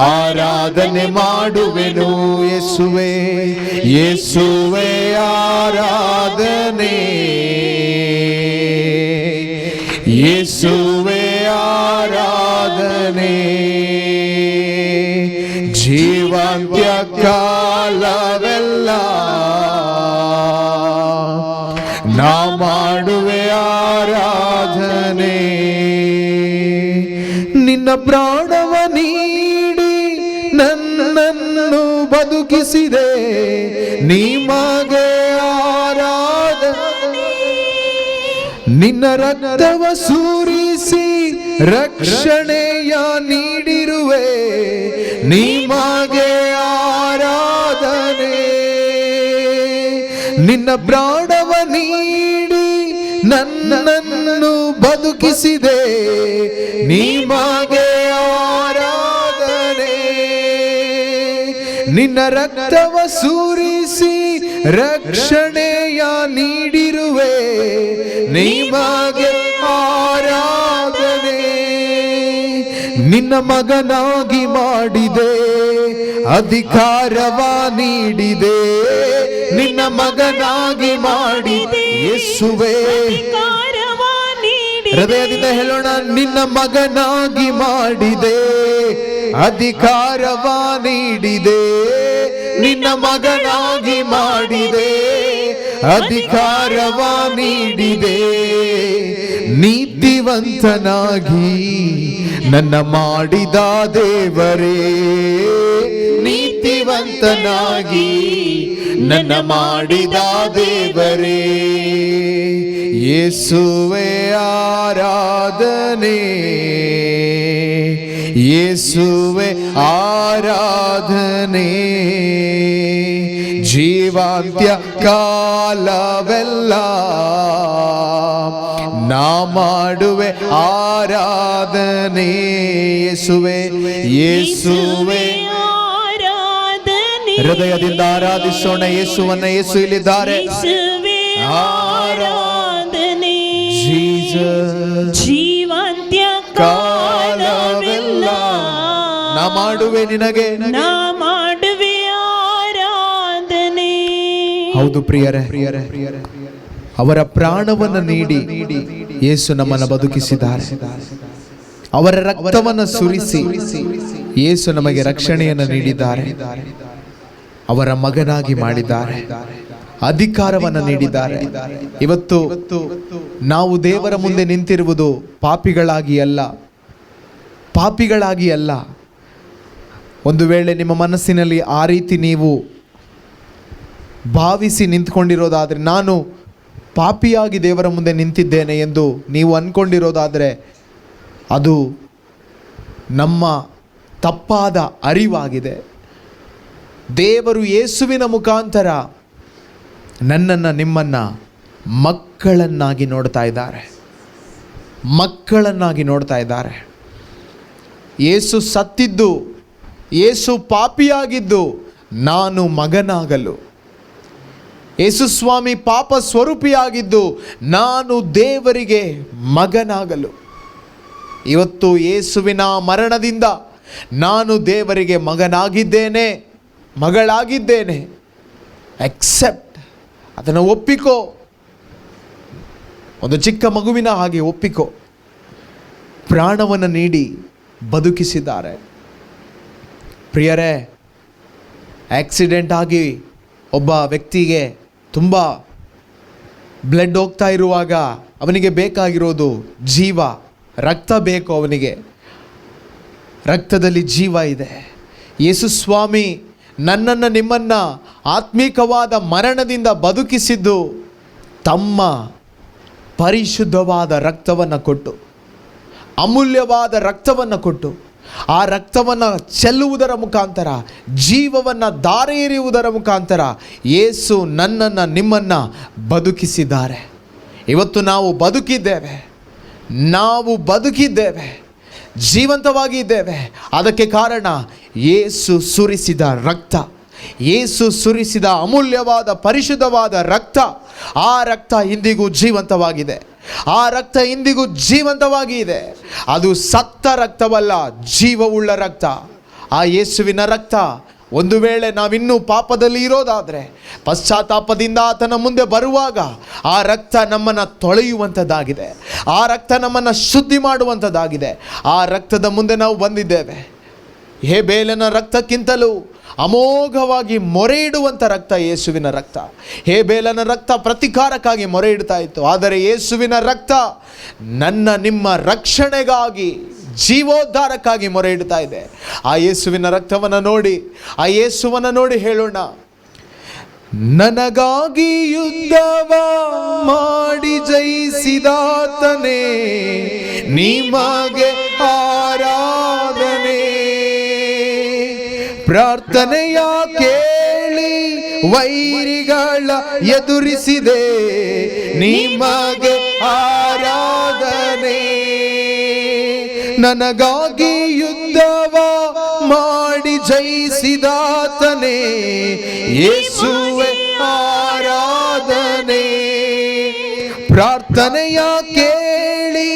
ಆರಾಧನೆ ಮಾಡುವೆನು. ಯೇಸುವೇ, ಯೇಸುವೇ ಆರಾಧನೆ, ಯೇಸುವೇ ಆರಾಧನೆ. ಜೀವಾಂತ್ಯ ಕಾಲವೆಲ್ಲ ನಾ ಮಾಡುವೆ ಆರಾಧನೆ. ನಿನ್ನ ಪ್ರಾಣವ ನೀಡಿ ನನ್ನನ್ನು ಬದುಕಿಸಿದೆ, ನಿಮಗೆ ಆರಾಧನೆ. ನಿನ್ನ ರಕ್ತವ ಸುರಿಸಿ ರಕ್ಷಣೆಯ ನೀಡಿರುವೆ, ನಿಮಗೆ ಆರಾಧನೆ. ನಿನ್ನ ಪ್ರಾಣವ ನೀಡಿ ನನ್ನನ್ನು ಬದುಕಿಸಿದೆ, ನಿಮಗೆ ಆರಾಧನೆ. ನಿನ್ನ ರಕ್ತವ ಸುರಿಸಿ ರಕ್ಷಣೆಯ ನೀಡಿರುವೆ, ನಿಮಗೆ ಆರಾಧನೆ. ನಿನ್ನ ಮಗನಾಗಿ ಮಾಡಿದೆ, ಅಧಿಕಾರವ ನೀಡಿದೆ, ನಿನ್ನ ಮಗನಾಗಿ ಮಾಡಿದೆ ಯೇಸುವೇ. ಹೃದಯದಿಂದ ಹೇಳೋಣ, ನಿನ್ನ ಮಗನಾಗಿ ಮಾಡಿದೆ, ಅಧಿಕಾರವ ನೀಡಿದೆ, ನಿನ್ನ ಮಗನಾಗಿ ಮಾಡಿದೆ, ಅಧಿಕಾರವ ನೀಡಿದೆ. ನೀತಿವಂತನಾಗಿ ನನ್ನ ಮಾಡಿದ ದೇವರೇ, ನೀತಿವಂತನಾಗಿ ನನ್ನ ಮಾಡಿದ ದೇವರೇ. ಯೇಸುವೇ ಆರಾಧನೆ, ಯೇಸುವೇ ಆರಾಧನೆ. ಜೀವಾಂತ್ಯ ಕಾಲವೆಲ್ಲ ನಾ ಮಾಡುವೆ ಆರಾಧನೆ. ಯೇಸುವೇ, ಯೇಸುವೇ ಹೃದಯದಿಂದ ಆರಾಧಿಸೋಣ ಯೇಸುವನ್ನ. ಯೇಸು ಇಲ್ಲಿದ್ದಾರೆ. ಆರಾಧನೆ ಜೀವಂತ್ಯ ಕಾಲವೆಲ್ಲ ನಾ ಮಾಡುವೆ ನಿನಗೆ, ನಾ ಮಾಡುವೆ ಆರಾಧನೆ. ಹೌದು ಪ್ರಿಯರೇ, ಅವರ ಪ್ರಾಣವನ್ನು ನೀಡಿ ಯೇಸು ನಮ್ಮನ್ನು ಬದುಕಿಸಿದ್ದಾರೆ. ಅವರ ರಕ್ತವನ್ನು ಸುರಿಸಿ ಯೇಸು ನಮಗೆ ರಕ್ಷಣೆಯನ್ನು ನೀಡಿದ್ದಾರೆ. ಅವರ ಮಗನಾಗಿ ಮಾಡಿದ್ದಾರೆ, ಅಧಿಕಾರವನ್ನು ನೀಡಿದ್ದಾರೆ. ಇವತ್ತು ನಾವು ದೇವರ ಮುಂದೆ ನಿಂತಿರುವುದು ಪಾಪಿಗಳಾಗಿ ಅಲ್ಲ. ಒಂದು ವೇಳೆ ನಿಮ್ಮ ಮನಸ್ಸಿನಲ್ಲಿ ಆ ರೀತಿ ನೀವು ಭಾವಿಸಿ ನಿಂತ್ಕೊಂಡಿರೋದಾದರೆ, ನಾನು ಪಾಪಿಯಾಗಿ ದೇವರ ಮುಂದೆ ನಿಂತಿದ್ದೇನೆ ಎಂದು ನೀವು ಅಂದ್ಕೊಂಡಿರೋದಾದರೆ, ಅದು ನಮ್ಮ ತಪ್ಪಾದ ಅರಿವಾಗಿದೆ. ದೇವರು ಯೇಸುವಿನ ಮುಖಾಂತರ ನನ್ನನ್ನು ನಿಮ್ಮನ್ನು ಮಕ್ಕಳನ್ನಾಗಿ ನೋಡ್ತಾ ಇದ್ದಾರೆ. ಯೇಸು ಸತ್ತಿದ್ದು, ಯೇಸು ಪಾಪಿಯಾಗಿದ್ದು ನಾನು ಮಗನಾಗಲು, ಯೇಸು ಸ್ವಾಮಿ ಪಾಪ ಸ್ವರೂಪಿಯಾಗಿದ್ದು ನಾನು ದೇವರಿಗೆ ಮಗನಾಗಲು. ಇವತ್ತು ಯೇಸುವಿನ ಮರಣದಿಂದ ನಾನು ದೇವರಿಗೆ ಮಗನಾಗಿದ್ದೇನೆ, ಮಗಳಾಗಿದ್ದೇನೆ. ಅಕ್ಸೆಪ್ಟ್, ಅದನ್ನು ಒಪ್ಪಿಕೋ. ಒಂದು ಚಿಕ್ಕ ಮಗುವಿನ ಹಾಗೆ ಒಪ್ಪಿಕೋ. ಪ್ರಾಣವನ್ನು ನೀಡಿ ಬದುಕಿಸಿದ್ದಾರೆ. ಪ್ರಿಯರೇ, ಆಕ್ಸಿಡೆಂಟ್ ಆಗಿ ಒಬ್ಬ ವ್ಯಕ್ತಿಗೆ ತುಂಬ ಬ್ಲಡ್ ಹೋಗ್ತಾ ಇರುವಾಗ ಅವನಿಗೆ ಬೇಕಾಗಿರೋದು ಜೀವ, ರಕ್ತ ಬೇಕು. ಅವನಿಗೆ ರಕ್ತದಲ್ಲಿ ಜೀವ ಇದೆ. ಯೇಸು ಸ್ವಾಮಿ ನನ್ನನ್ನು ನಿಮ್ಮನ್ನು ಆತ್ಮಿಕವಾದ ಮರಣದಿಂದ ಬದುಕಿಸಿದ್ದು ತಮ್ಮ ಪರಿಶುದ್ಧವಾದ ರಕ್ತವನ್ನು ಕೊಟ್ಟು, ಅಮೂಲ್ಯವಾದ ರಕ್ತವನ್ನು ಕೊಟ್ಟು, ಆ ರಕ್ತವನ್ನು ಚೆಲ್ಲುವುದರ ಮುಖಾಂತರ, ಜೀವವನ್ನು ಧಾರೆ ಎರೆಯುವುದರ ಮುಖಾಂತರ ಯೇಸು ನನ್ನನ್ನು ನಿಮ್ಮನ್ನು ಬದುಕಿಸಿದ್ದಾರೆ. ಇವತ್ತು ನಾವು ಬದುಕಿದ್ದೇವೆ, ಜೀವಂತವಾಗಿ ಇದ್ದೇವೆ. ಅದಕ್ಕೆ ಕಾರಣ ಯೇಸು ಸುರಿಸಿದ ರಕ್ತ, ಯೇಸು ಸುರಿಸಿದ ಅಮೂಲ್ಯವಾದ ಪರಿಶುದ್ಧವಾದ ರಕ್ತ. ಆ ರಕ್ತ ಇಂದಿಗೂ ಜೀವಂತವಾಗಿದೆ. ಆ ರಕ್ತ ಇಂದಿಗೂ ಜೀವಂತವಾಗಿ ಇದೆ. ಅದು ಸತ್ತ ರಕ್ತವಲ್ಲ, ಜೀವವುಳ್ಳ ರಕ್ತ. ಆ ಯೇಸುವಿನ ರಕ್ತ, ಒಂದು ವೇಳೆ ನಾವಿನ್ನೂ ಪಾಪದಲ್ಲಿ ಇರೋದಾದರೆ, ಪಶ್ಚಾತ್ತಾಪದಿಂದ ಆತನ ಮುಂದೆ ಬರುವಾಗ ಆ ರಕ್ತ ನಮ್ಮನ್ನು ತೊಳೆಯುವಂಥದ್ದಾಗಿದೆ. ಆ ರಕ್ತ ನಮ್ಮನ್ನು ಶುದ್ಧಿ ಮಾಡುವಂಥದ್ದಾಗಿದೆ. ಆ ರಕ್ತದ ಮುಂದೆ ನಾವು ಬಂದಿದ್ದೇವೆ. ಹೇಬೇಲನ ರಕ್ತಕ್ಕಿಂತಲೂ ಅಮೋಘವಾಗಿ ಮೊರೆ ಇಡುವಂಥ ರಕ್ತ ಯೇಸುವಿನ ರಕ್ತ. ಹೇಬೇಲನ ರಕ್ತ ಪ್ರತಿಕಾರಕ್ಕಾಗಿ ಮೊರೆ ಇಡ್ತಾ ಇತ್ತು. ಆದರೆ ಯೇಸುವಿನ ರಕ್ತ ನನ್ನ ನಿಮ್ಮ ರಕ್ಷಣೆಗಾಗಿ, ಜೀವೋದ್ಧಾರಕ್ಕಾಗಿ ಮೊರೆ ಇಡ್ತಾ ಇದೆ. ಆ ಯೇಸುವಿನ ರಕ್ತವನ್ನು ನೋಡಿ, ಆ ಯೇಸುವನ್ನು ನೋಡಿ ಹೇಳೋಣ, ನನಗಾಗಿ ಯುದ್ಧವ ಮಾಡಿ ಜಯಿಸಿದಾತನೇ, ನಿಮಗೆ ಆರಾಧನೆ. ಪ್ರಾರ್ಥನೆಯ ಕೇಳಿ ವೈರಿಗಳ ಎದುರಿಸಿದೆ, ನಿಮಗೆ ಆರಾಧನೆ. ನನಗಾಗಿ ಯುದ್ಧವ ಮಾಡಿ ಜಯಿಸಿದಾತನೇ ಯೇಸುವೆ ಆರಾಧನೆ. ಪ್ರಾರ್ಥನೆಯ ಕೇಳಿ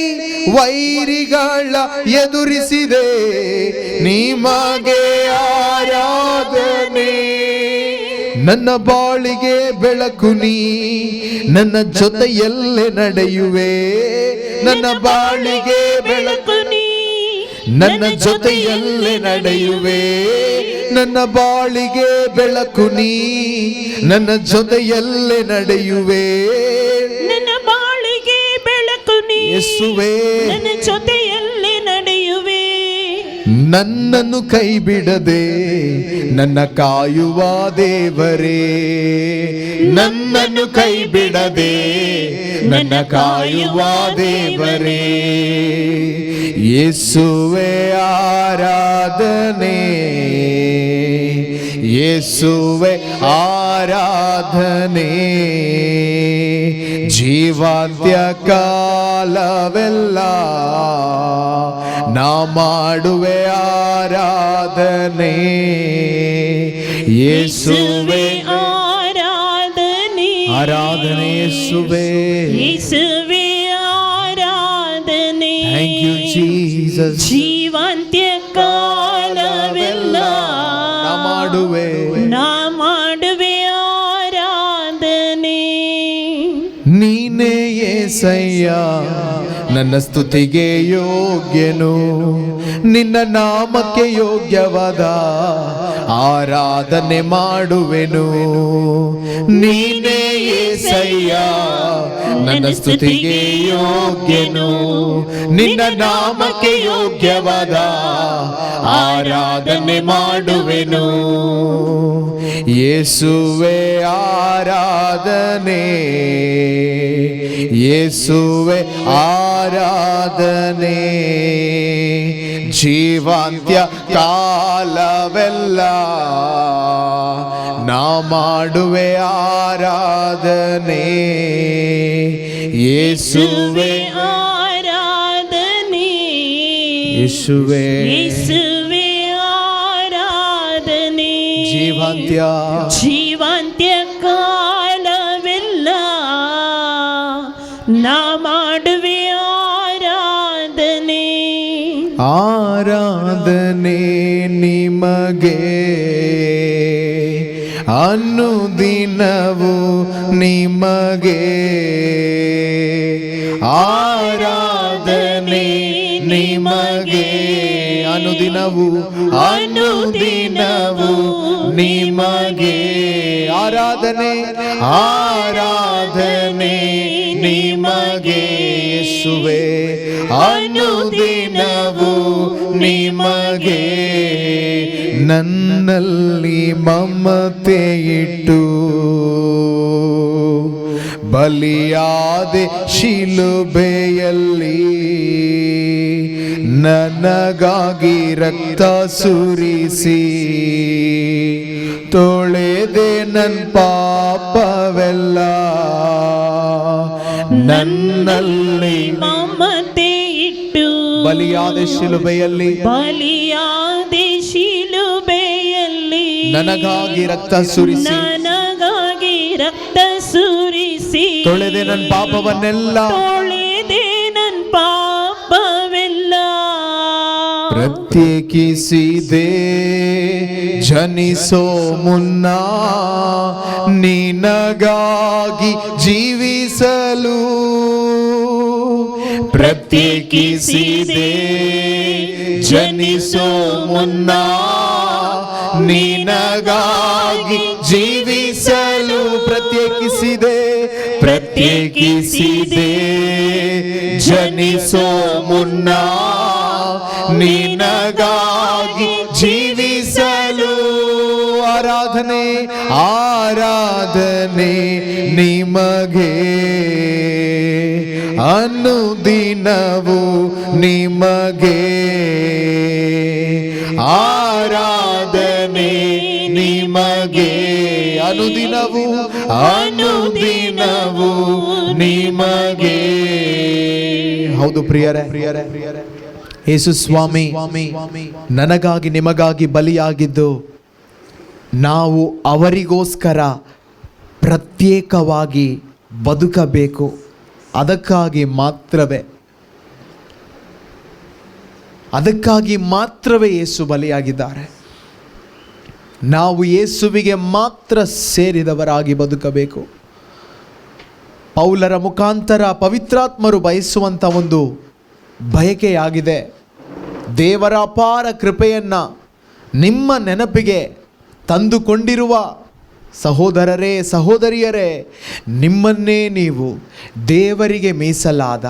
ವೈರಿಗಳ ಎದುರಿಸಿದೆ, ನಿಮಗೆ ಆರಾಧನೆ. ನನ್ನ ಬಾಳಿಗೆ ಬೆಳಕು ನೀ, ನನ್ನ ಜೊತೆಯಲ್ಲೇ ನಡೆಯುವೆ. ನನ್ನ ಬಾಳಿಗೆ ಬೆಳಕು ನೀ, ನನ್ನ ಜೊತೆಯಲ್ಲೇ ನಡೆಯುವೆ. ನನ್ನ ಬಾಳಿಗೆ ಬೆಳಕು ನೀ, ನನ್ನ ಜೊತೆಯಲ್ಲೇ ನಡೆಯುವೆ. ನನ್ನ ಬಾಳಿಗೆ ಬೆಳಕು ನೀ, ಯೇಸುವೇ ನನ್ನ ಜೊತೆಯಲ್ಲೇ ನಡೆಯುವೆ. ನನ್ನನ್ನು ಕೈ ಬಿಡದೆ ನನ್ನ ಕಾಯುವ ದೇವರೇ, ನನ್ನನ್ನು ಕೈ ಬಿಡದೆ ನನ್ನ ಕಾಯುವ ದೇವರೇ. ಯೇಸುವೆ ಆರಾಧನೆ, ಯೇಸುವೆ ಆರಾಧನೆ. ಜೀವಾಂತ್ಯ ಕಾಲವೆಲ್ಲ ನಾ ಮಾಡುವೆ ಆರಾಧನೆ. ಯೇಸುವೆ ಆರಾಧನೆ, ಆರಾಧನೆ ಯೇಸುವೆ, ಯೇಸುವೆ ಆರಾಧನೆ. Thank you Jesus. ಜೀವಾಂತ್ಯ ಕಾಲವೆಲ್ಲ ನಾ ಮಾಡುವೆ ಆರಾಧನೆ. ನೀನೇ యేసయ్య ನನ್ನ ಸ್ತುತಿಗೆ ಯೋಗ್ಯನು, ನಿನ್ನ ನಾಮಕ್ಕೆ ಯೋಗ್ಯವಾದ ಆರಾಧನೆ ಮಾಡುವೆನು. ನೀನೇ యేసయ్య ನನ್ನ ಸ್ತುತಿಗೆ ಯೋಗ್ಯನು, ನಿನ್ನ ನಾಮಕ್ಕೆ ಯೋಗ್ಯವಾದ ಆರಾಧನೆ ಮಾಡುವೆನು. ಯೇಸುವೆ ಆರಾಧನೆ, ಯೇಸುವೆ ಆರಾಧನೆ. ಜೀವಾಂತ್ಯ ಕಾಲವೆಲ್ಲ ನಾ ಮಾಡುವೆ ಆರಾಧನೆ. ಯೇಸುವೆ ಆರಾಧನೆ, ಯೇಸುವೆ ಯೇಸುವೆ ಆರಾಧನೆ. ಜೀವಾಂತ್ಯ ಕಾಲವೆಲ್ಲ ನಾ ಮಾಡುವೆ ಆರಾಧನೆ. ಆರಾಧನೆ ನಿಮಗೆ ಅನುದಿನವು ನಿಮಗೆ. ಆರಾಧನೆ ನಿಮಗೆ ಅನುದಿನವು ನಿಮಗೆ. ಆರಾಧನೆ ಆರಾಧನೆ ನಿಮಗೆ ಯೇಸುವೆ, ಅನುದಿನವು ನಿಮಗೆ. ನನ್ನಲ್ಲಿ ಮಮತೆ ಇಟ್ಟು ಬಲಿಯಾದೆ ಶಿಲುಬೆಯಲ್ಲಿ, ನನಗಾಗಿ ರಕ್ತ ಸುರಿಸಿ ತೊಳೆದೆ ನನ್ನ ಪಾಪವೆಲ್ಲ. ನನ್ನಲ್ಲಿ ಮಮತೆ ಇಟ್ಟು ಬಲಿಯಾದ ಶಿಲುಬೆಯಲ್ಲಿ, ನನಗಾಗಿ ರಕ್ತ ಸುರಿಸಿ ತೊಳೆದೆ ನನ್ನ ಪಾಪವನ್ನೆಲ್ಲ. ಪ್ರತ್ಯೇಕಿಸಿದೆ ಜನಿಸೋ ಮುನ್ನ ನಿನಗಾಗಿ ಜೀವಿಸಲು. ಪ್ರತ್ಯೇಕಿಸಿದೆ ಜನಿಸೋ ಮುನ್ನ ನಿನಗಾಗಿ ಜೀವಿಸಲು. ಪ್ರತ್ಯೇಕಿಸಿದೆ ಜನಿಸೋ ಮುನ್ನ ನಿನಗಾಗಿ ಜೀವಿಸಲು. ಆರಾಧನೆ ಆರಾಧನೆ ನಿಮಗೆ ಅನುದಿನವು ನಿಮಗೆ. ಆರಾಧನೆ ನಿಮಗೆ ಅನುದಿನವು ನಿಮಗೆ. ಹೌದು ಪ್ರಿಯರೇ, ಯೇಸು ಸ್ವಾಮಿ ನನಗಾಗಿ ನಿಮಗಾಗಿ ಬಲಿಯಾಗಿದ್ದು ನಾವು ಅವರಿಗೋಸ್ಕರ ಪ್ರತ್ಯೇಕವಾಗಿ ಬದುಕಬೇಕು. ಅದಕ್ಕಾಗಿ ಮಾತ್ರವೇ ಯೇಸು ಬಲಿಯಾಗಿದ್ದಾರೆ. ನಾವು ಯೇಸುವಿಗೆ ಮಾತ್ರ ಸೇರಿದವರಾಗಿ ಬದುಕಬೇಕು. ಪೌಲರ ಮುಖಾಂತರ ಪವಿತ್ರಾತ್ಮರು ಬಯಸುವಂಥ ಒಂದು ಬಯಕೆಯಾಗಿದೆ. ದೇವರ ಅಪಾರ ಕೃಪೆಯನ್ನು ನಿಮ್ಮ ನೆನಪಿಗೆ ತಂದುಕೊಂಡಿರುವ ಸಹೋದರರೇ, ಸಹೋದರಿಯರೇ, ನಿಮ್ಮನ್ನೇ ನೀವು ದೇವರಿಗೆ ಮೀಸಲಾದ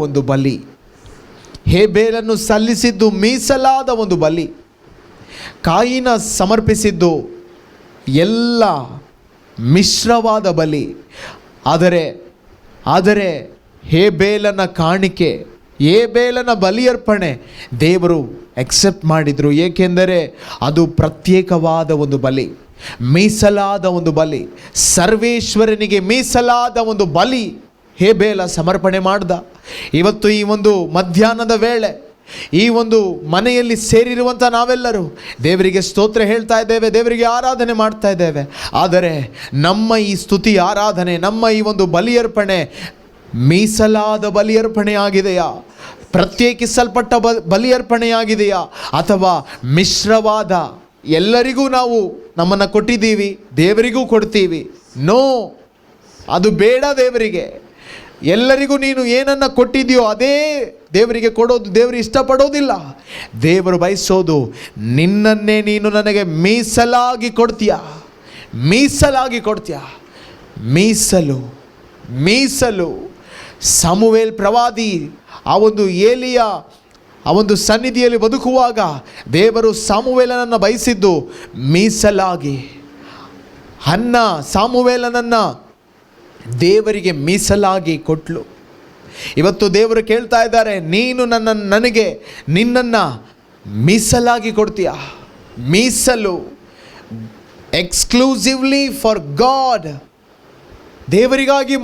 ಒಂದು ಬಲಿ. ಹೇಬೇಲನ್ನು ಸಲ್ಲಿಸಿದ್ದು ಮೀಸಲಾದ ಒಂದು ಬಲಿ. ಕಾಯಿನ ಸಮರ್ಪಿಸಿದ್ದು ಎಲ್ಲ ಮಿಶ್ರವಾದ ಬಲಿ. ಆದರೆ ಹೇಬೇಲನ ಕಾಣಿಕೆ, ಹೇಬೇಲನ ಬಲಿಯರ್ಪಣೆ ದೇವರು ಎಕ್ಸೆಪ್ಟ್ ಮಾಡಿದರು. ಏಕೆಂದರೆ ಅದು ಪ್ರತ್ಯೇಕವಾದ ಒಂದು ಬಲಿ, ಮೀಸಲಾದ ಒಂದು ಬಲಿ, ಸರ್ವೇಶ್ವರನಿಗೆ ಮೀಸಲಾದ ಒಂದು ಬಲಿ ಹೇಬೇಲ ಸಮರ್ಪಣೆ ಮಾಡ್ದ. ಇವತ್ತು ಈ ಒಂದು ಮಧ್ಯಾಹ್ನದ ವೇಳೆ ಈ ಒಂದು ಮನೆಯಲ್ಲಿ ಸೇರಿರುವಂಥ ನಾವೆಲ್ಲರೂ ದೇವರಿಗೆ ಸ್ತೋತ್ರ ಹೇಳ್ತಾ ಇದ್ದೇವೆ, ದೇವರಿಗೆ ಆರಾಧನೆ ಮಾಡ್ತಾ ಇದ್ದೇವೆ. ಆದರೆ ನಮ್ಮ ಈ ಸ್ತುತಿ ಆರಾಧನೆ, ನಮ್ಮ ಈ ಒಂದು ಬಲಿಯರ್ಪಣೆ ಮೀಸಲಾದ ಬಲಿಯರ್ಪಣೆಯಾಗಿದೆಯಾ, ಪ್ರತ್ಯೇಕಿಸಲ್ಪಟ್ಟ ಬಲಿಯರ್ಪಣೆಯಾಗಿದೆಯಾ, ಅಥವಾ ಮಿಶ್ರವಾದ ಎಲ್ಲರಿಗೂ ನಾವು ನಮ್ಮನ್ನು ಕೊಟ್ಟಿದ್ದೀವಿ, ದೇವರಿಗೂ ಕೊಡ್ತೀವಿ? ನೋ, ಅದು ಬೇಡ. ದೇವರಿಗೆ ಎಲ್ಲರಿಗೂ ನೀನು ಏನನ್ನು ಕೊಟ್ಟಿದೆಯೋ ಅದೇ ದೇವರಿಗೆ ಕೊಡೋದು ದೇವರು ಇಷ್ಟಪಡೋದಿಲ್ಲ. ದೇವರು ಬಯಸೋದು ನಿನ್ನನ್ನೇ ನೀನು ನನಗೆ ಮೀಸಲಾಗಿ ಕೊಡ್ತೀಯಾ. ಮೀಸಲು ಸಮುವೇಲ್ ಪ್ರವಾದಿ ಆ ಒಂದು ಏಲಿಯ ಆ ಒಂದು ಸನ್ನಿಧಿಯಲ್ಲಿ ಬದುಕುವಾಗ ದೇವರು ಸಮುವೇಲನನ್ನು ಬಯಸಿದ್ದು ಮೀಸಲಾಗಿ. ಹನ್ನ ಸಮುವೇಲನನ್ನು ದೇವರಿಗೆ ಮೀಸಲಾಗಿ ಕೊಟ್ಲು. ಇವತ್ತು ದೇವರು ಕೇಳ್ತಾ ಇದ್ದಾರೆ, ನೀನು ನನಗೆ ನಿನ್ನನ್ನು ಮೀಸಲಾಗಿ ಕೊಡ್ತೀಯಾ? ಮೀಸಲು, ಎಕ್ಸ್ಕ್ಲೂಸಿವ್ಲಿ ಫಾರ್ ಗಾಡ್, ದೇವರಿಗಾಗಿ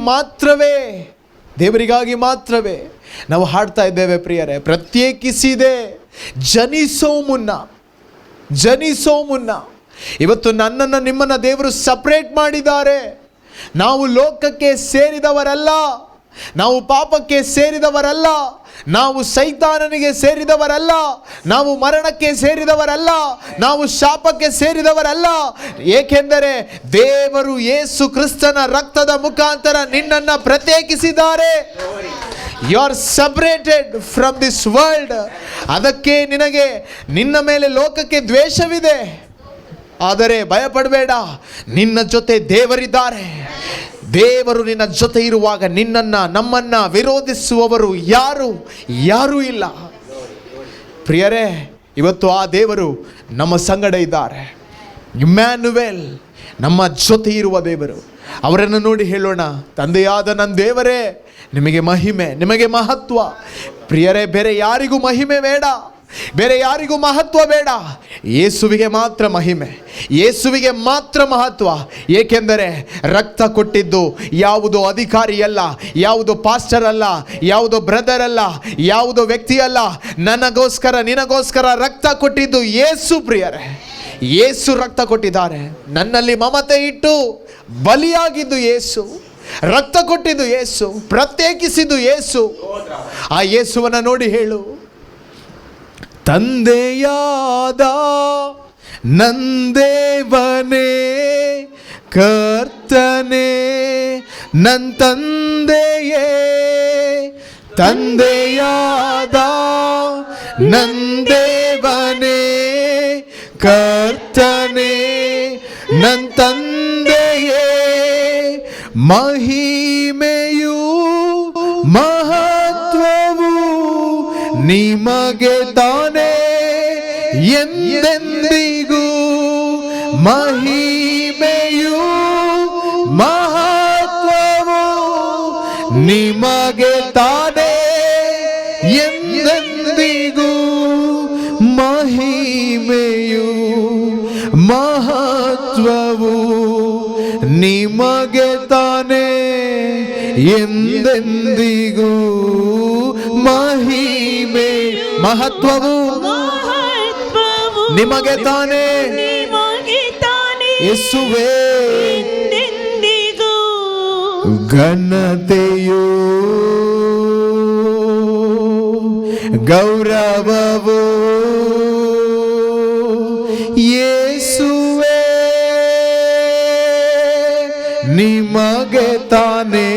ನಾವು ಹಾಡ್ತಾ ಇದ್ದೇವೆ ಪ್ರಿಯರೇ. ಪ್ರತ್ಯೇಕಿಸಿದೆ ಜನಿಸೋ ಮುನ್ನ. ಇವತ್ತು ನನ್ನನ್ನು ನಿಮ್ಮನ್ನು ದೇವರು ಸಪ್ರೇಟ್ ಮಾಡಿದ್ದಾರೆ. ನಾವು ಲೋಕಕ್ಕೆ ಸೇರಿದವರಲ್ಲ, ನಾವು ಪಾಪಕ್ಕೆ ಸೇರಿದವರಲ್ಲ, ನಾವು ಸೈತಾನನಿಗೆ ಸೇರಿದವರಲ್ಲ, ನಾವು ಮರಣಕ್ಕೆ ಸೇರಿದವರಲ್ಲ, ನಾವು ಶಾಪಕ್ಕೆ ಸೇರಿದವರಲ್ಲ. ಏಕೆಂದರೆ ದೇವರು ಯೇಸು ಕ್ರಿಸ್ತನ ರಕ್ತದ ಮುಖಾಂತರ ನಿನ್ನನ್ನು ಪ್ರತ್ಯೇಕಿಸಿದ್ದಾರೆ. You are separated from this world. ಅದಕ್ಕೆ ನಿನ್ನ ಮೇಲೆ ಲೋಕಕ್ಕೆ ದ್ವೇಷವಿದೆ. ಆದರೆ ಭಯಪಡಬೇಡ, ನಿನ್ನ ಜೊತೆ ದೇವರಿದ್ದಾರೆ. ದೇವರು ನಿನ್ನ ಜೊತೆ ಇರುವಾಗ ನಮ್ಮನ್ನು ವಿರೋಧಿಸುವವರು ಯಾರೂ ಇಲ್ಲ. ಪ್ರಿಯರೇ, ಇವತ್ತು ಆ ದೇವರು ನಮ್ಮ ಸಂಗಡ ಇದ್ದಾರೆ. ಇಮ್ಯಾನುವೇಲ್, ನಮ್ಮ ಜೊತೆ ಇರುವ ದೇವರು. ಅವರನ್ನು ನೋಡಿ ಹೇಳೋಣ, ತಂದೆಯಾದ ನನ್ನ ದೇವರೇ, ನಿಮಗೆ ಮಹಿಮೆ, ನಿಮಗೆ ಮಹತ್ವ. ಪ್ರಿಯರೇ, ಬೇರೆ ಯಾರಿಗೂ ಮಹಿಮೆ ಬೇಡ, ಬೇರೆ ಯಾರಿಗೂ ಮಹತ್ವ ಬೇಡ. ಯೇಸುವಿಗೆ ಮಾತ್ರ ಮಹಿಮೆ, ಯೇಸುವಿಗೆ ಮಾತ್ರ ಮಹತ್ವ. ಏಕೆಂದರೆ ರಕ್ತ ಕೊಟ್ಟಿದ್ದು ಯಾವುದೋ ಅಧಿಕಾರಿ ಅಲ್ಲ, ಯಾವುದೋ ಪಾಸ್ಟರ್ ಅಲ್ಲ, ಯಾವುದೋ ಬ್ರದರ್ ಅಲ್ಲ, ಯಾವುದೋ ವ್ಯಕ್ತಿ ಅಲ್ಲ. ನನಗೋಸ್ಕರ ನಿನಗೋಸ್ಕರ ರಕ್ತ ಕೊಟ್ಟಿದ್ದು ಯೇಸು. ಪ್ರಿಯರೇ, ಯೇಸು ರಕ್ತ ಕೊಟ್ಟಿದ್ದಾರೆ. ನನ್ನಲ್ಲಿ ಮಮತೆ ಇಟ್ಟು ಬಲಿಯಾಗಿದ್ದು ಯೇಸು, ರಕ್ತ ಕೊಟ್ಟಿದ್ದು ಯೇಸು, ಪ್ರತ್ಯೇಕಿಸಿದ್ದು ಯೇಸು. ಆ ಯೇಸುವನ್ನು ನೋಡಿ ಹೇಳು, ತಂದೆಯಾದ ನಂದೇವನೇ, ಕರ್ತನೇ ನನ್ನ ತಂದೆಯೇ. ತಂದೆಯಾದ ನಂದೇವನೇ, ಕರ್ತನೇ ನನ್ನ ತಂದೆಯೇ. ಮಹಿಮೆಯು ಮಹತ್ವವು ನಿಮಗೆ ತಾನೇ ಎಂದೆಂದಿಗೂ. ಮಹಿಮೆಯು ಮಹತ್ವವು ನಿಮಗೆ ತಾನೇ ಎಂದೆಂದಿಗೂ. ಮಹಿಮೆಯು ಮಹತ್ವವು ನಿಮಗೆ ತಾನೇ ಎಂದೆಂದಿಗೂ ಮಹಿಮೆ ಮಹತ್ವವು ನಿಮಗೆ ತಾನೇ ಯೇಸುವೇ. ಎಂದೆಂದಿಗೂ ಘನತೆಯು ಗೌರವವು ಯೇಸುವೇ ನಿಮಗೆ ತಾನೇ.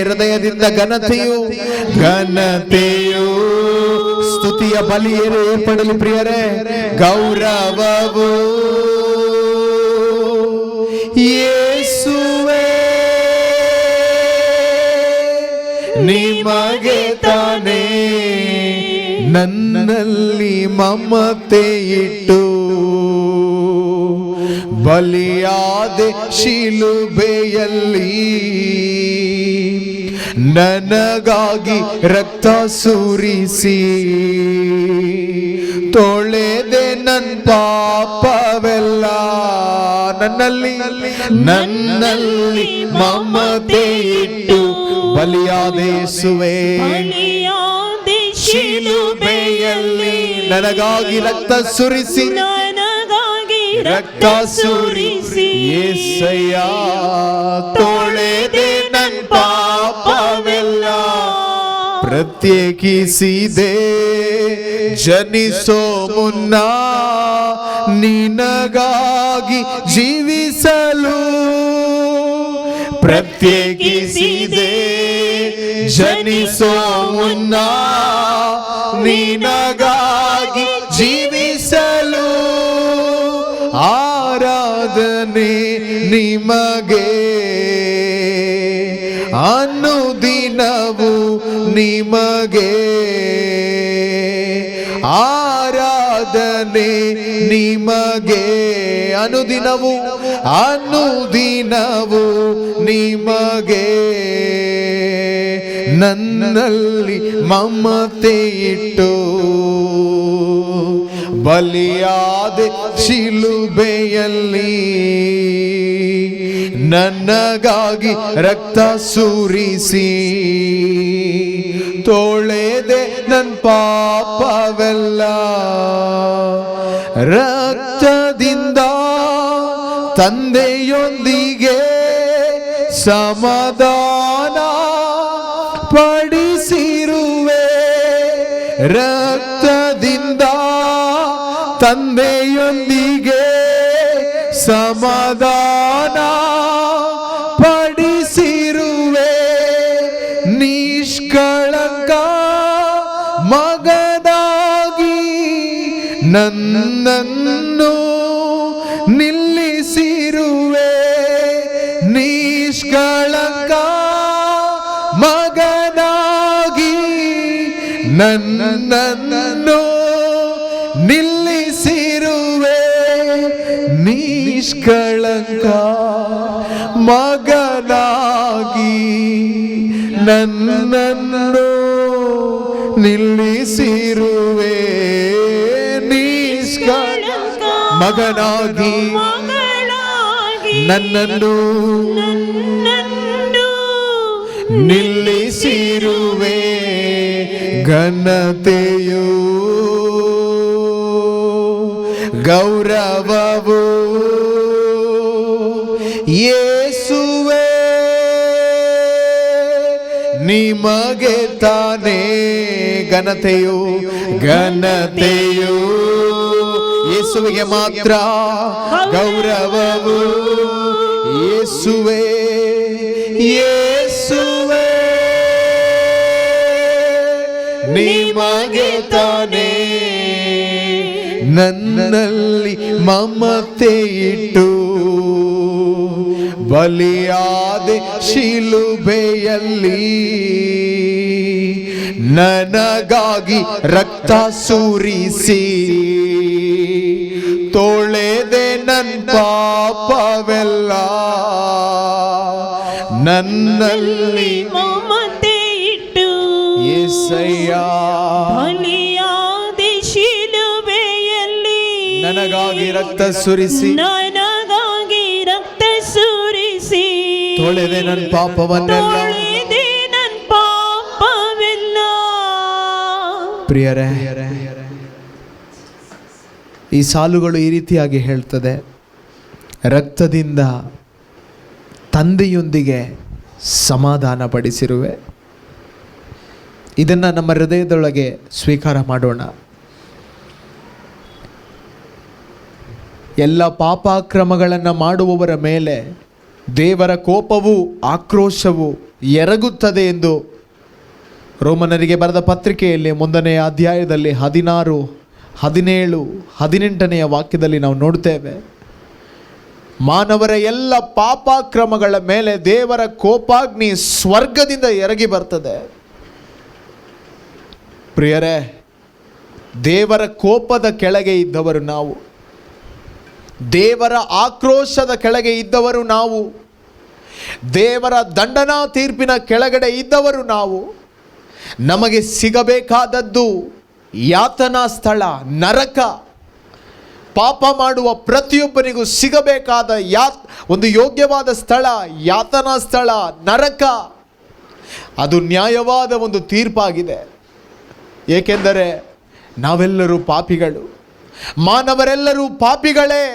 ಹೃದಯದಿಂದ ಘನತೆಯು ಸ್ತುತಿಯ ಬಲಿ ಏರ್ಪಡಲಿ ಪ್ರಿಯರೇ. ಗೌರವವು ಯೇಸುವೇ ನಿಮಗೆ ತಾನೇ. ನನ್ನಲ್ಲಿ ಮಮತೆ ಇಟ್ಟು ಬಲಿಯಾದೆ ಶಿಲುಬೆಯಲ್ಲಿ, ನನಗಾಗಿ ರಕ್ತ ಸುರಿಸಿ ತೊಳೆದೆ ನನ್ನ ಪಾಪವೆಲ್ಲ. ನನ್ನಲ್ಲಿ ಮಮತೆ ಇಟ್ಟು ಬಲಿಯಾದೆ ಯೇಸುವೇ ಶಿಲುಬೆಯಲ್ಲಿ, ನನಗಾಗಿ ರಕ್ತ ಸುರಿಸಿ ಯೇಸಯ್ಯ ತೊಳೆದೆ ನನ್ನ ಪಾಪವೆಲ್ಲ. ಪ್ರತ್ಯೇಕಿಸಿದೆ ಜನಿಸೋ ಮುನ್ನ ನಿನಗಾಗಿ ಜೀವಿಸಲು. ಪ್ರತ್ಯೇಕಿಸಿದೆ ಜನಿಸೋ ಮುನ್ನ ನಿನಗಾಗಿ ಜೀವಿಸಲು. ಆರಾಧನೆ ನಿಮಗೆ ಅನುದಿನವು ನಿಮಗೆ. ಆರಾಧನೆ ನಿಮಗೆ ಅನುದಿನವು ನಿಮಗೆ. ನನ್ನಲ್ಲಿ ಮಮತೆ ಇಟ್ಟು ಬಲಿಯಾದೆ ಶಿಲುಬೆಯಲ್ಲಿ, ನನಗಾಗಿ ರಕ್ತ ಸುರಿಸಿ ತೊಳೆದೆ ನನ್ನ ಪಾಪವೆಲ್ಲ. ರಕ್ತದಿಂದ ತಂದೆಯೊಂದಿಗೆ ಸಮಾಧಾನ ಪಡಿಸಿರುವೆ. ರಕ್ತದಿಂದ ತಂದೆಯೊಂದಿಗೆ ಸಮಾಧಾನ ಪಡಿಸಿರುವೆ. ನಿಷ್ಕಳಂಕ ಮಗನಾಗಿ ನನ್ನನ್ನು ನಿಲ್ಲಿಸಿರುವೆ. ನಿಷ್ಕಳಂಕ ಮಗನಾಗಿ ನನ್ನನ್ನು ನಿಲ್ಲಿಸಿರುವೆ. ನಿಷ್ಕಳಂಕ ಮಗನಾಗಿ ನನ್ನನ್ನು ನಿಲ್ಲಿಸಿರುವೆ. ನಿಷ್ಕಳಂಕ ಮಗನಾಗಿ ನನ್ನನ್ನು ನಿಲ್ಲಿಸಿರುವೆ. ಘನತೆಯು ಗೌರವವು ಯೇಸುವೇ ನಿಮಗೆ ತಾನೇ. ಘನತೆಯು ಯೇಸುವಿಗೆ ಮಾತ್ರ. ಗೌರವವು ಯೇಸುವೇ ನಿಮಗೆ ತಾನೇ. ನನ್ನಲ್ಲಿ ಮಮತೆ ಇಟ್ಟು ಬಲಿಯಾದೆ ಶಿಲುಬೆಯಲ್ಲಿ, ನನಗಾಗಿ ರಕ್ತ ಸುರಿಸಿ ತೊಳೆದೆ ನನ್ನ ಪಾಪವೆಲ್ಲ. ನನ್ನಲ್ಲಿ ಮಮತೆ ಇಟ್ಟು ಯೇಸಯ್ಯ ಬಲಿಯಾದೆ ಶಿಲುಬೆಯಲ್ಲಿ, ನನಗಾಗಿ ರಕ್ತ ಸುರಿಸಿ ತೊಳೆದೆ ತೊಳೆದೆ ನನ್ನ ಪಾಪವನ್ನೆಲ್ಲ. ಪ್ರಿಯರೇ, ಈ ಸಾಲುಗಳು ಈ ರೀತಿಯಾಗಿ ಹೇಳ್ತದೆ, ರಕ್ತದಿಂದ ತಂದೆಯೊಂದಿಗೆ ಸಮಾಧಾನ ಪಡಿಸಿರುವೆ. ಇದನ್ನು ನಮ್ಮ ಹೃದಯದೊಳಗೆ ಸ್ವೀಕಾರ ಮಾಡೋಣ. ಎಲ್ಲ ಪಾಪಾಕ್ರಮಗಳನ್ನು ಮಾಡುವವರ ಮೇಲೆ ದೇವರ ಕೋಪವೂ ಆಕ್ರೋಶವೂ ಎರಗುತ್ತದೆ ಎಂದು ರೋಮನರಿಗೆ ಬರೆದ ಪತ್ರಿಕೆಯಲ್ಲಿ 1ನೇ ಅಧ್ಯಾಯದಲ್ಲಿ 16, 17, 18ನೇ ವಾಕ್ಯದಲ್ಲಿ ನಾವು ನೋಡ್ತೇವೆ. ಮಾನವರ ಎಲ್ಲ ಪಾಪಾಕ್ರಮಗಳ ಮೇಲೆ ದೇವರ ಕೋಪಾಗ್ನಿ ಸ್ವರ್ಗದಿಂದ ಎರಗಿ ಬರ್ತದೆ. ಪ್ರಿಯರೇ, ದೇವರ ಕೋಪದ ಕೆಳಗೆ ಇದ್ದವರು ನಾವು, ದೇವರ ಆಕ್ರೋಶದ ಕೆಳಗೆ ಇದ್ದವರು ನಾವು, ದೇವರ ದಂಡನಾ ತೀರ್ಪಿನ ಕೆಳಗಡೆ ಇದ್ದವರು ನಾವು. ನಮಗೆ ಸಿಗಬೇಕಾದದ್ದು ಯಾತನಾ ಸ್ಥಳ, ನರಕ. ಪಾಪ ಮಾಡುವ ಪ್ರತಿಯೊಬ್ಬನಿಗೂ ಸಿಗಬೇಕಾದ ಒಂದು ಯೋಗ್ಯವಾದ ಸ್ಥಳ ಯಾತನಾ ಸ್ಥಳ, ನರಕ. ಅದು ನ್ಯಾಯವಾದ ಒಂದು ತೀರ್ಪಾಗಿದೆ. ಏಕೆಂದರೆ ನಾವೆಲ್ಲರೂ ಪಾಪಿಗಳು, ಮಾನವರೆಲ್ಲರೂ ಪಾಪಿಗಳೇ,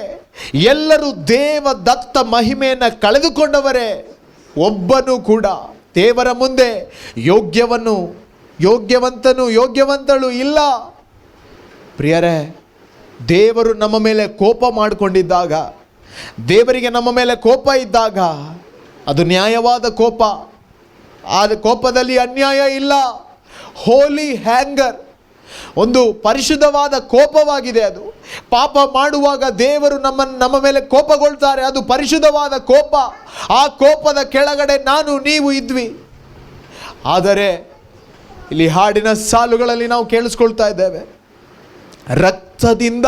ಎಲ್ಲರೂ ದೇವದತ್ತ ಮಹಿಮೆಯನ್ನು ಕಳೆದುಕೊಂಡವರೇ. ಒಬ್ಬನೂ ಕೂಡ ದೇವರ ಮುಂದೆ ಯೋಗ್ಯವಂತಳು ಇಲ್ಲ. ಪ್ರಿಯರೇ, ದೇವರು ನಮ್ಮ ಮೇಲೆ ಕೋಪ ಮಾಡಿಕೊಂಡಿದ್ದಾಗ, ದೇವರಿಗೆ ನಮ್ಮ ಮೇಲೆ ಕೋಪ ಇದ್ದಾಗ ಅದು ನ್ಯಾಯವಾದ ಕೋಪ. ಆ ಕೋಪದಲ್ಲಿ ಅನ್ಯಾಯ ಇಲ್ಲ. ಹೋಲಿ ಹ್ಯಾಂಗರ್, ಒಂದು ಪರಿಶುದ್ಧವಾದ ಕೋಪವಾಗಿದೆ ಅದು. ಪಾಪ ಮಾಡುವಾಗ ದೇವರು ನಮ್ಮ ಮೇಲೆ ಕೋಪಗೊಳ್ತಾರೆ, ಅದು ಪರಿಶುದ್ಧವಾದ ಕೋಪ. ಆ ಕೋಪದ ಕೆಳಗಡೆ ನಾನು ನೀವು ಇದ್ವಿ. ಆದರೆ ಇಲ್ಲಿ ಹಾಡಿನ ಸಾಲುಗಳಲ್ಲಿ ನಾವು ಕೇಳಿಸ್ಕೊಳ್ತಾ ಇದ್ದೇವೆ, ರಕ್ತದಿಂದ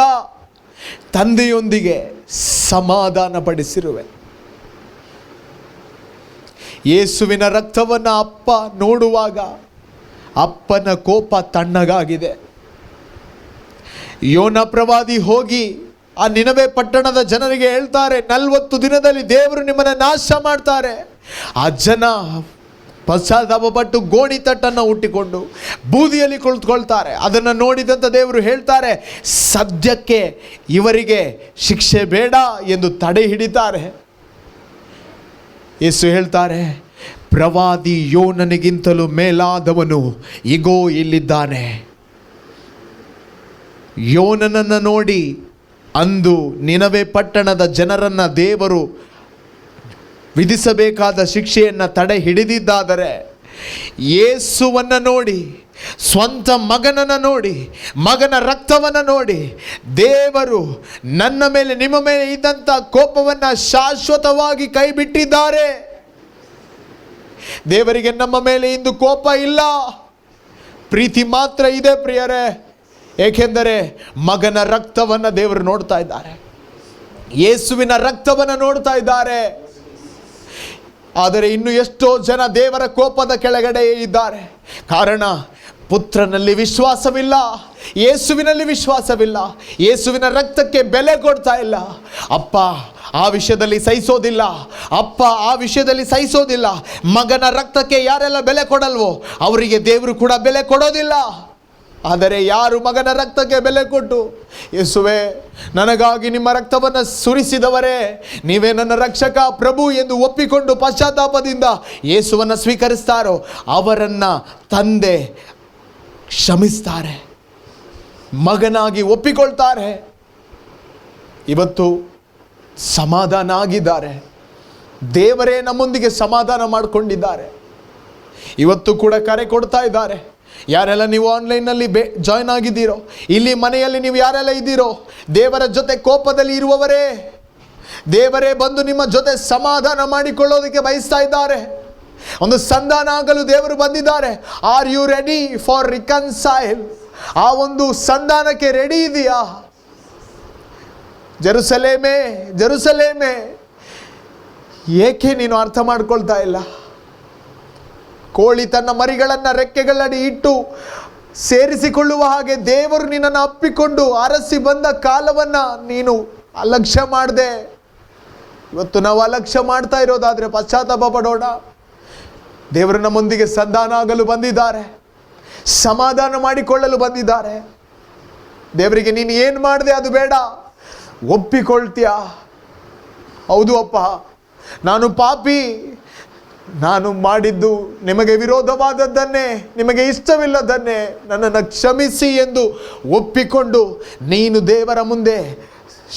ತಂದೆಯೊಂದಿಗೆ ಸಮಾಧಾನ ಪಡಿಸಿರುವೆ. ಯೇಸುವಿನ ರಕ್ತವನ್ನು ಅಪ್ಪ ನೋಡುವಾಗ ಅಪ್ಪನ ಕೋಪ ತಣ್ಣಗಾಗಿದೆ. ಯೋನ ಪ್ರವಾದಿ ಹೋಗಿ ಆ ನಿನವೆ ಪಟ್ಟಣದ ಜನರಿಗೆ ಹೇಳ್ತಾರೆ, 40 ದಿನದಲ್ಲಿ ದೇವರು ನಿಮ್ಮನ್ನು ನಾಶ ಮಾಡ್ತಾರೆ. ಆ ಜನ ಪಶ್ಚಾತ್ತಾಪಪಟ್ಟು ಗೋಣಿ ತಟ್ಟನ್ನು ಹುಟ್ಟಿಕೊಂಡು ಬೂದಿಯಲ್ಲಿ ಕುಳಿತುಕೊಳ್ತಾರೆ. ಅದನ್ನು ನೋಡಿದಂಥ ದೇವರು ಹೇಳ್ತಾರೆ, ಸದ್ಯಕ್ಕೆ ಇವರಿಗೆ ಶಿಕ್ಷೆ ಬೇಡ ಎಂದು ತಡೆ ಹಿಡಿತಾರೆ. ಯೇಸು ಹೇಳ್ತಾರೆ, ಪ್ರವಾದಿ ಯೋನನಿಗಿಂತಲೂ ಮೇಲಾದವನು ಇಗೋ ಇಲ್ಲಿದ್ದಾನೆ. ಯೋನನನ್ನು ನೋಡಿ ಅಂದು ನಿನವೆ ಪಟ್ಟಣದ ಜನರನ್ನು ದೇವರು ವಿಧಿಸಬೇಕಾದ ಶಿಕ್ಷೆಯನ್ನು ತಡೆ ಹಿಡಿದಿದ್ದಾದರೆ, ಯೇಸುವನ್ನು ನೋಡಿ, ಸ್ವಂತ ಮಗನನ್ನು ನೋಡಿ, ಮಗನ ರಕ್ತವನ್ನು ನೋಡಿ ದೇವರು ನನ್ನ ಮೇಲೆ ನಿಮ್ಮ ಮೇಲೆ ಇದ್ದಂಥ ಕೋಪವನ್ನು ಶಾಶ್ವತವಾಗಿ ಕೈ ಬಿಟ್ಟಿದ್ದಾರೆ. ದೇವರಿಗೆ ನಮ್ಮ ಮೇಲೆ ಇಂದು ಕೋಪ ಇಲ್ಲ, ಪ್ರೀತಿ ಮಾತ್ರ ಇದೆ ಪ್ರಿಯರೇ. ಏಕೆಂದರೆ ಮಗನ ರಕ್ತವನ್ನು ದೇವರು ನೋಡ್ತಾ ಇದ್ದಾರೆ, ಯೇಸುವಿನ ರಕ್ತವನ್ನು ನೋಡ್ತಾ ಇದ್ದಾರೆ. ಆದರೆ ಇನ್ನು ಎಷ್ಟೋ ಜನ ದೇವರ ಕೋಪದ ಕೆಳಗಡೆ ಇದ್ದಾರೆ. ಕಾರಣ ಪುತ್ರನಲ್ಲಿ ವಿಶ್ವಾಸವಿಲ್ಲ, ಯೇಸುವಿನಲ್ಲಿ ವಿಶ್ವಾಸವಿಲ್ಲ, ಯೇಸುವಿನ ರಕ್ತಕ್ಕೆ ಬೆಲೆ ಕೊಡ್ತಾ ಇಲ್ಲ. ಅಪ್ಪ ಆ ವಿಷಯದಲ್ಲಿ ಸಹಿಸೋದಿಲ್ಲ, ಅಪ್ಪ ಆ ವಿಷಯದಲ್ಲಿ ಸಹಿಸೋದಿಲ್ಲ. ಮಗನ ರಕ್ತಕ್ಕೆ ಯಾರೆಲ್ಲ ಬೆಲೆ ಕೊಡಲ್ವೋ ಅವರಿಗೆ ದೇವರು ಕೂಡ ಬೆಲೆ ಕೊಡೋದಿಲ್ಲ. ಆದರೆ ಯಾರು ಮಗನ ರಕ್ತಕ್ಕೆ ಬೆಲೆ ಕೊಟ್ಟು, ಯೇಸುವೆ ನನಗಾಗಿ ನಿಮ್ಮ ರಕ್ತವನ್ನು ಸುರಿಸಿದವರೇ, ನೀವೇ ನನ್ನ ರಕ್ಷಕ ಪ್ರಭು ಎಂದು ಒಪ್ಪಿಕೊಂಡು ಪಶ್ಚಾತ್ತಾಪದಿಂದ ಯೇಸುವನ್ನು ಸ್ವೀಕರಿಸ್ತಾರೋ ಅವರನ್ನು ತಂದೆ ಕ್ಷಮಿಸ್ತಾರೆ, ಮಗನಾಗಿ ಒಪ್ಪಿಕೊಳ್ತಾರೆ. ಇವತ್ತು ಸಮಾಧಾನ ಆಗಿದ್ದಾರೆ. ದೇವರೇ ನಮ್ಮೊಂದಿಗೆ ಸಮಾಧಾನ ಮಾಡಿಕೊಂಡಿದ್ದಾರೆ. ಇವತ್ತು ಕೂಡ ಕರೆ ಕೊಡ್ತಾ ಇದ್ದಾರೆ. ಯಾರೆಲ್ಲ ನೀವು ಆನ್ಲೈನ್ನಲ್ಲಿ ಜಾಯ್ನ್ ಆಗಿದ್ದೀರೋ, ಇಲ್ಲಿ ಮನೆಯಲ್ಲಿ ನೀವು ಯಾರೆಲ್ಲ ಇದ್ದೀರೋ, ದೇವರ ಜೊತೆ ಕೋಪದಲ್ಲಿ ಇರುವವರೇ, ದೇವರೇ ಬಂದು ನಿಮ್ಮ ಜೊತೆ ಸಮಾಧಾನ ಮಾಡಿಕೊಳ್ಳೋದಕ್ಕೆ ಬಯಸ್ತಾ ಇದ್ದಾರೆ. ಒಂದು ಸಂಧಾನ ಆಗಲು ದೇವರು ಬಂದಿದ್ದಾರೆ. Are you ready for reconcile? ಆ ಒಂದು ಸಂಧಾನಕ್ಕೆ ರೆಡಿ ಇದೆಯಾ? ಜೆರುಸಲೇಮೇ, ಜೆರುಸಲೇಮೇ, ಏಕೆ ನೀನು ಅರ್ಥ ಮಾಡ್ಕೊಳ್ತಾ ಇಲ್ಲ? ಕೋಳಿ ತನ್ನ ಮರಿಗಳನ್ನು ರೆಕ್ಕೆಗಳಡಿ ಇಟ್ಟು ಸೇರಿಸಿಕೊಳ್ಳುವ ಹಾಗೆ ದೇವರು ನಿನ್ನನ್ನು ಅಪ್ಪಿಕೊಂಡು ಅರಸಿ ಬಂದ ಕಾಲವನ್ನು ನೀನು ಅಲಕ್ಷ್ಯ ಮಾಡಿದೆ. ಇವತ್ತು ನಾವು ಅಲಕ್ಷ್ಯ ಮಾಡ್ತಾ ಇರೋದಾದರೆ ಪಶ್ಚಾತ್ತಾಪ ಪಡೋಣ. ದೇವರು ನಮ್ಮೊಂದಿಗೆ ಸಂಧಾನ ಆಗಲು ಬಂದಿದ್ದಾರೆ. ಸಮಾಧಾನ ಮಾಡಿಕೊಳ್ಳಲು ಬಂದಿದ್ದಾರೆ. ದೇವರಿಗೆ ನೀನು ಏನು ಮಾಡಿದೆ ಅದು ಬೇಡ, ಒಪ್ಪಿಕೊಳ್ತೀಯಾ? ಹೌದು ಅಪ್ಪ, ನಾನು ಪಾಪಿ, ನಾನು ಮಾಡಿದ್ದು ನಿಮಗೆ ವಿರೋಧವಾದದ್ದನ್ನೇ, ನಿಮಗೆ ಇಷ್ಟವಿಲ್ಲದನ್ನೇ, ನನ್ನನ್ನು ಕ್ಷಮಿಸಿ ಎಂದು ಒಪ್ಪಿಕೊಂಡು ನೀನು ದೇವರ ಮುಂದೆ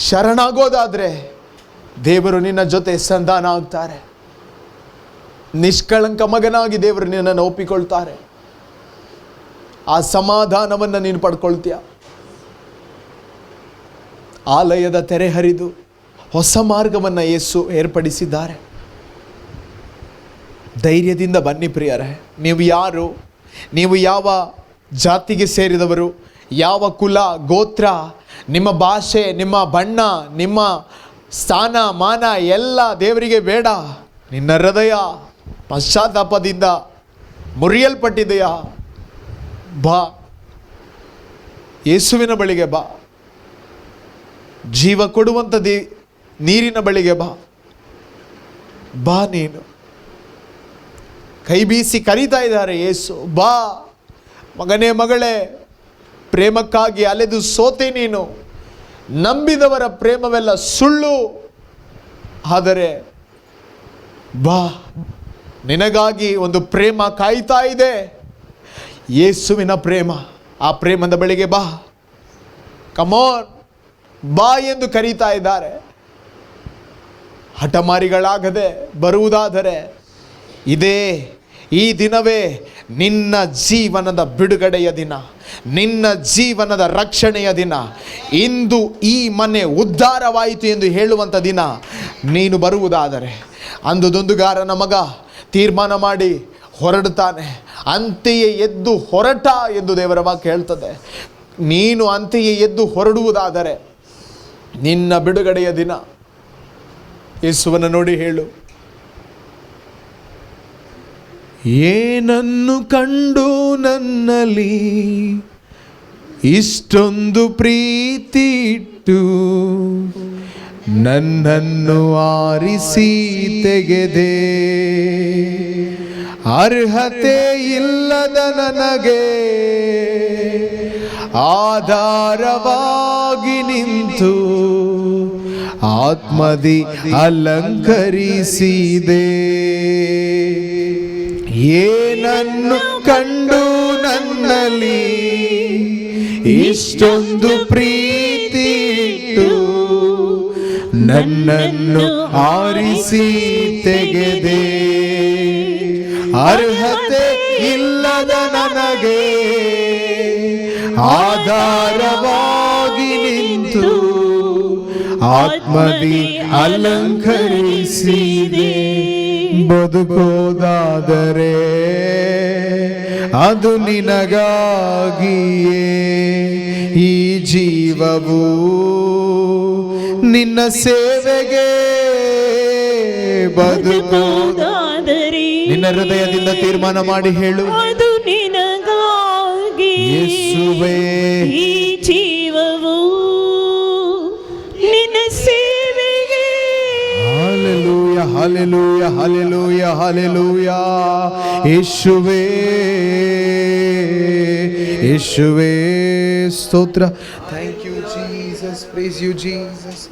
ಶರಣಾಗೋದಾದರೆ ದೇವರು ನಿನ್ನ ಜೊತೆ ಸಂಧಾನ ಆಗ್ತಾರೆ. ನಿಷ್ಕಳಂಕ ಮಗನಾಗಿ ದೇವರು ನಿನ್ನನ್ನು ಒಪ್ಪಿಕೊಳ್ತಾರೆ. ಆ ಸಮಾಧಾನವನ್ನು ನೀನು ಪಡ್ಕೊಳ್ತೀಯ. ಆಲಯದ ತೆರೆ ಹರಿದು ಹೊಸ ಮಾರ್ಗವನ್ನು ಯೇಸು ಏರ್ಪಡಿಸಿದ್ದಾರೆ. ಧೈರ್ಯದಿಂದ ಬನ್ನಿ ಪ್ರಿಯರೇ. ನೀವು ಯಾರು, ನೀವು ಯಾವ ಜಾತಿಗೆ ಸೇರಿದವರು, ಯಾವ ಕುಲ ಗೋತ್ರ, ನಿಮ್ಮ ಭಾಷೆ, ನಿಮ್ಮ ಬಣ್ಣ, ನಿಮ್ಮ ಸ್ಥಾನ ಮಾನ ಎಲ್ಲ ದೇವರಿಗೆ ಬೇಡ. ನಿನ್ನ ಹೃದಯ ಪಶ್ಚಾತ್ತಾಪದಿಂದ ಮುರಿಯಲ್ಪಟ್ಟಿದೆಯಾ? ಬಾ, ಯೇಸುವಿನ ಬಳಿಗೆ ಬಾ. ಜೀವ ಕೊಡುವಂಥ ನೀರಿನ ಬಳಿಗೆ ಬಾ. ಬಾ, ನೀನು ಕೈ ಬೀಸಿ ಕರೀತಾ ಇದ್ದಾರೆ ಯೇಸು. ಬಾ ಮಗನೇ, ಮಗಳೇ, ಪ್ರೇಮಕ್ಕಾಗಿ ಅಲೆದು ಸೋತೆ ನೀನು. ನಂಬಿದವರ ಪ್ರೇಮವೆಲ್ಲ ಸುಳ್ಳು. ಆದರೆ ಬಾ, ನಿನಗಾಗಿ ಒಂದು ಪ್ರೇಮ ಕಾಯ್ತಾ ಇದೆ, ಯೇಸುವಿನ ಪ್ರೇಮ. ಆ ಪ್ರೇಮದ ಬಳಿಗೆ ಬಾ. ಕಮಾನ್, ಬಾ ಎಂದು ಕರೀತಾ ಇದ್ದಾರೆ. ಹಠಮಾರಿಗಳಾಗದೆ ಬರುವುದಾದರೆ ಈ ದಿನವೇ ನಿನ್ನ ಜೀವನದ ಬಿಡುಗಡೆಯ ದಿನ, ನಿನ್ನ ಜೀವನದ ರಕ್ಷಣೆಯ ದಿನ. ಇಂದು ಈ ಮನೆ ಉದ್ಧಾರವಾಯಿತು ಎಂದು ಹೇಳುವಂಥ ದಿನ ನೀನು ಬರುವುದಾದರೆ, ಅಂದು ದುಂದುಗಾರನ ಮಗ ತೀರ್ಮಾನ ಮಾಡಿ ಹೊರಡುತ್ತಾನೆ, ಅಂತೆಯೇ ಎದ್ದು ಹೊರಟ ಎಂದು ದೇವರ ವಾಕ್ಯ ಹೇಳ್ತದೆ. ನೀನು ಅಂತೆಯೇ ಎದ್ದು ಹೊರಡುವುದಾದರೆ ನಿನ್ನ ಬಿಡುಗಡೆಯ ದಿನ. ಯೇಸುವನ್ನು ನೋಡಿ ಹೇಳು, ಏನನ್ನು ಕಂಡು ನನ್ನಲ್ಲಿ ಇಷ್ಟೊಂದು ಪ್ರೀತಿ ಇಟ್ಟು ನನ್ನನ್ನು ಆರಿಸಿ ತೆಗೆದೆ. ಅರ್ಹತೆ ಇಲ್ಲದ ನನಗೆ ಆಧಾರವಾಗಿ ನಿಂತು ಆತ್ಮದಿ ಅಲಂಕರಿಸಿದೆ. ಏನನ್ನು ಕಂಡು ನನ್ನಲ್ಲಿ ಇಷ್ಟೊಂದು ಪ್ರೀತಿ ಇಟ್ಟು ನನ್ನನ್ನು ಆರಿಸಿ ತೆಗೆದೆ. ಅರ್ಹತೆ ಇಲ್ಲದ ನನಗೆ ಆಧಾರವಾಗಿ ನಿಂತು ಆತ್ಮದಿ ಅಲಂಕರಿಸಿದೆ. ಬದುಕೋದಾದರೆ ಅದು ನಿನಗಾಗಿಯೇ, ಈ ಜೀವವು ನಿನ್ನ ಸೇವೆಗೆ. ಬದುಕೋದಾದರೆ ನಿನ್ನ ಹೃದಯದಿಂದ ತೀರ್ಮಾನ ಮಾಡಿ ಹೇಳು, ಅದು ನಿನಗಾಗಿ. ಯೇಸುವೇ, ಈ ಜೀವವು ನಿನ್ನ ಸೇವೆಗೆ. Hallelujah, hallelujah, hallelujah, hallelujah. ಯೇಸುವೇ, ಯೇಸುವೇ ಸ್ತೋತ್ರ. Thank you Jesus, praise you Jesus.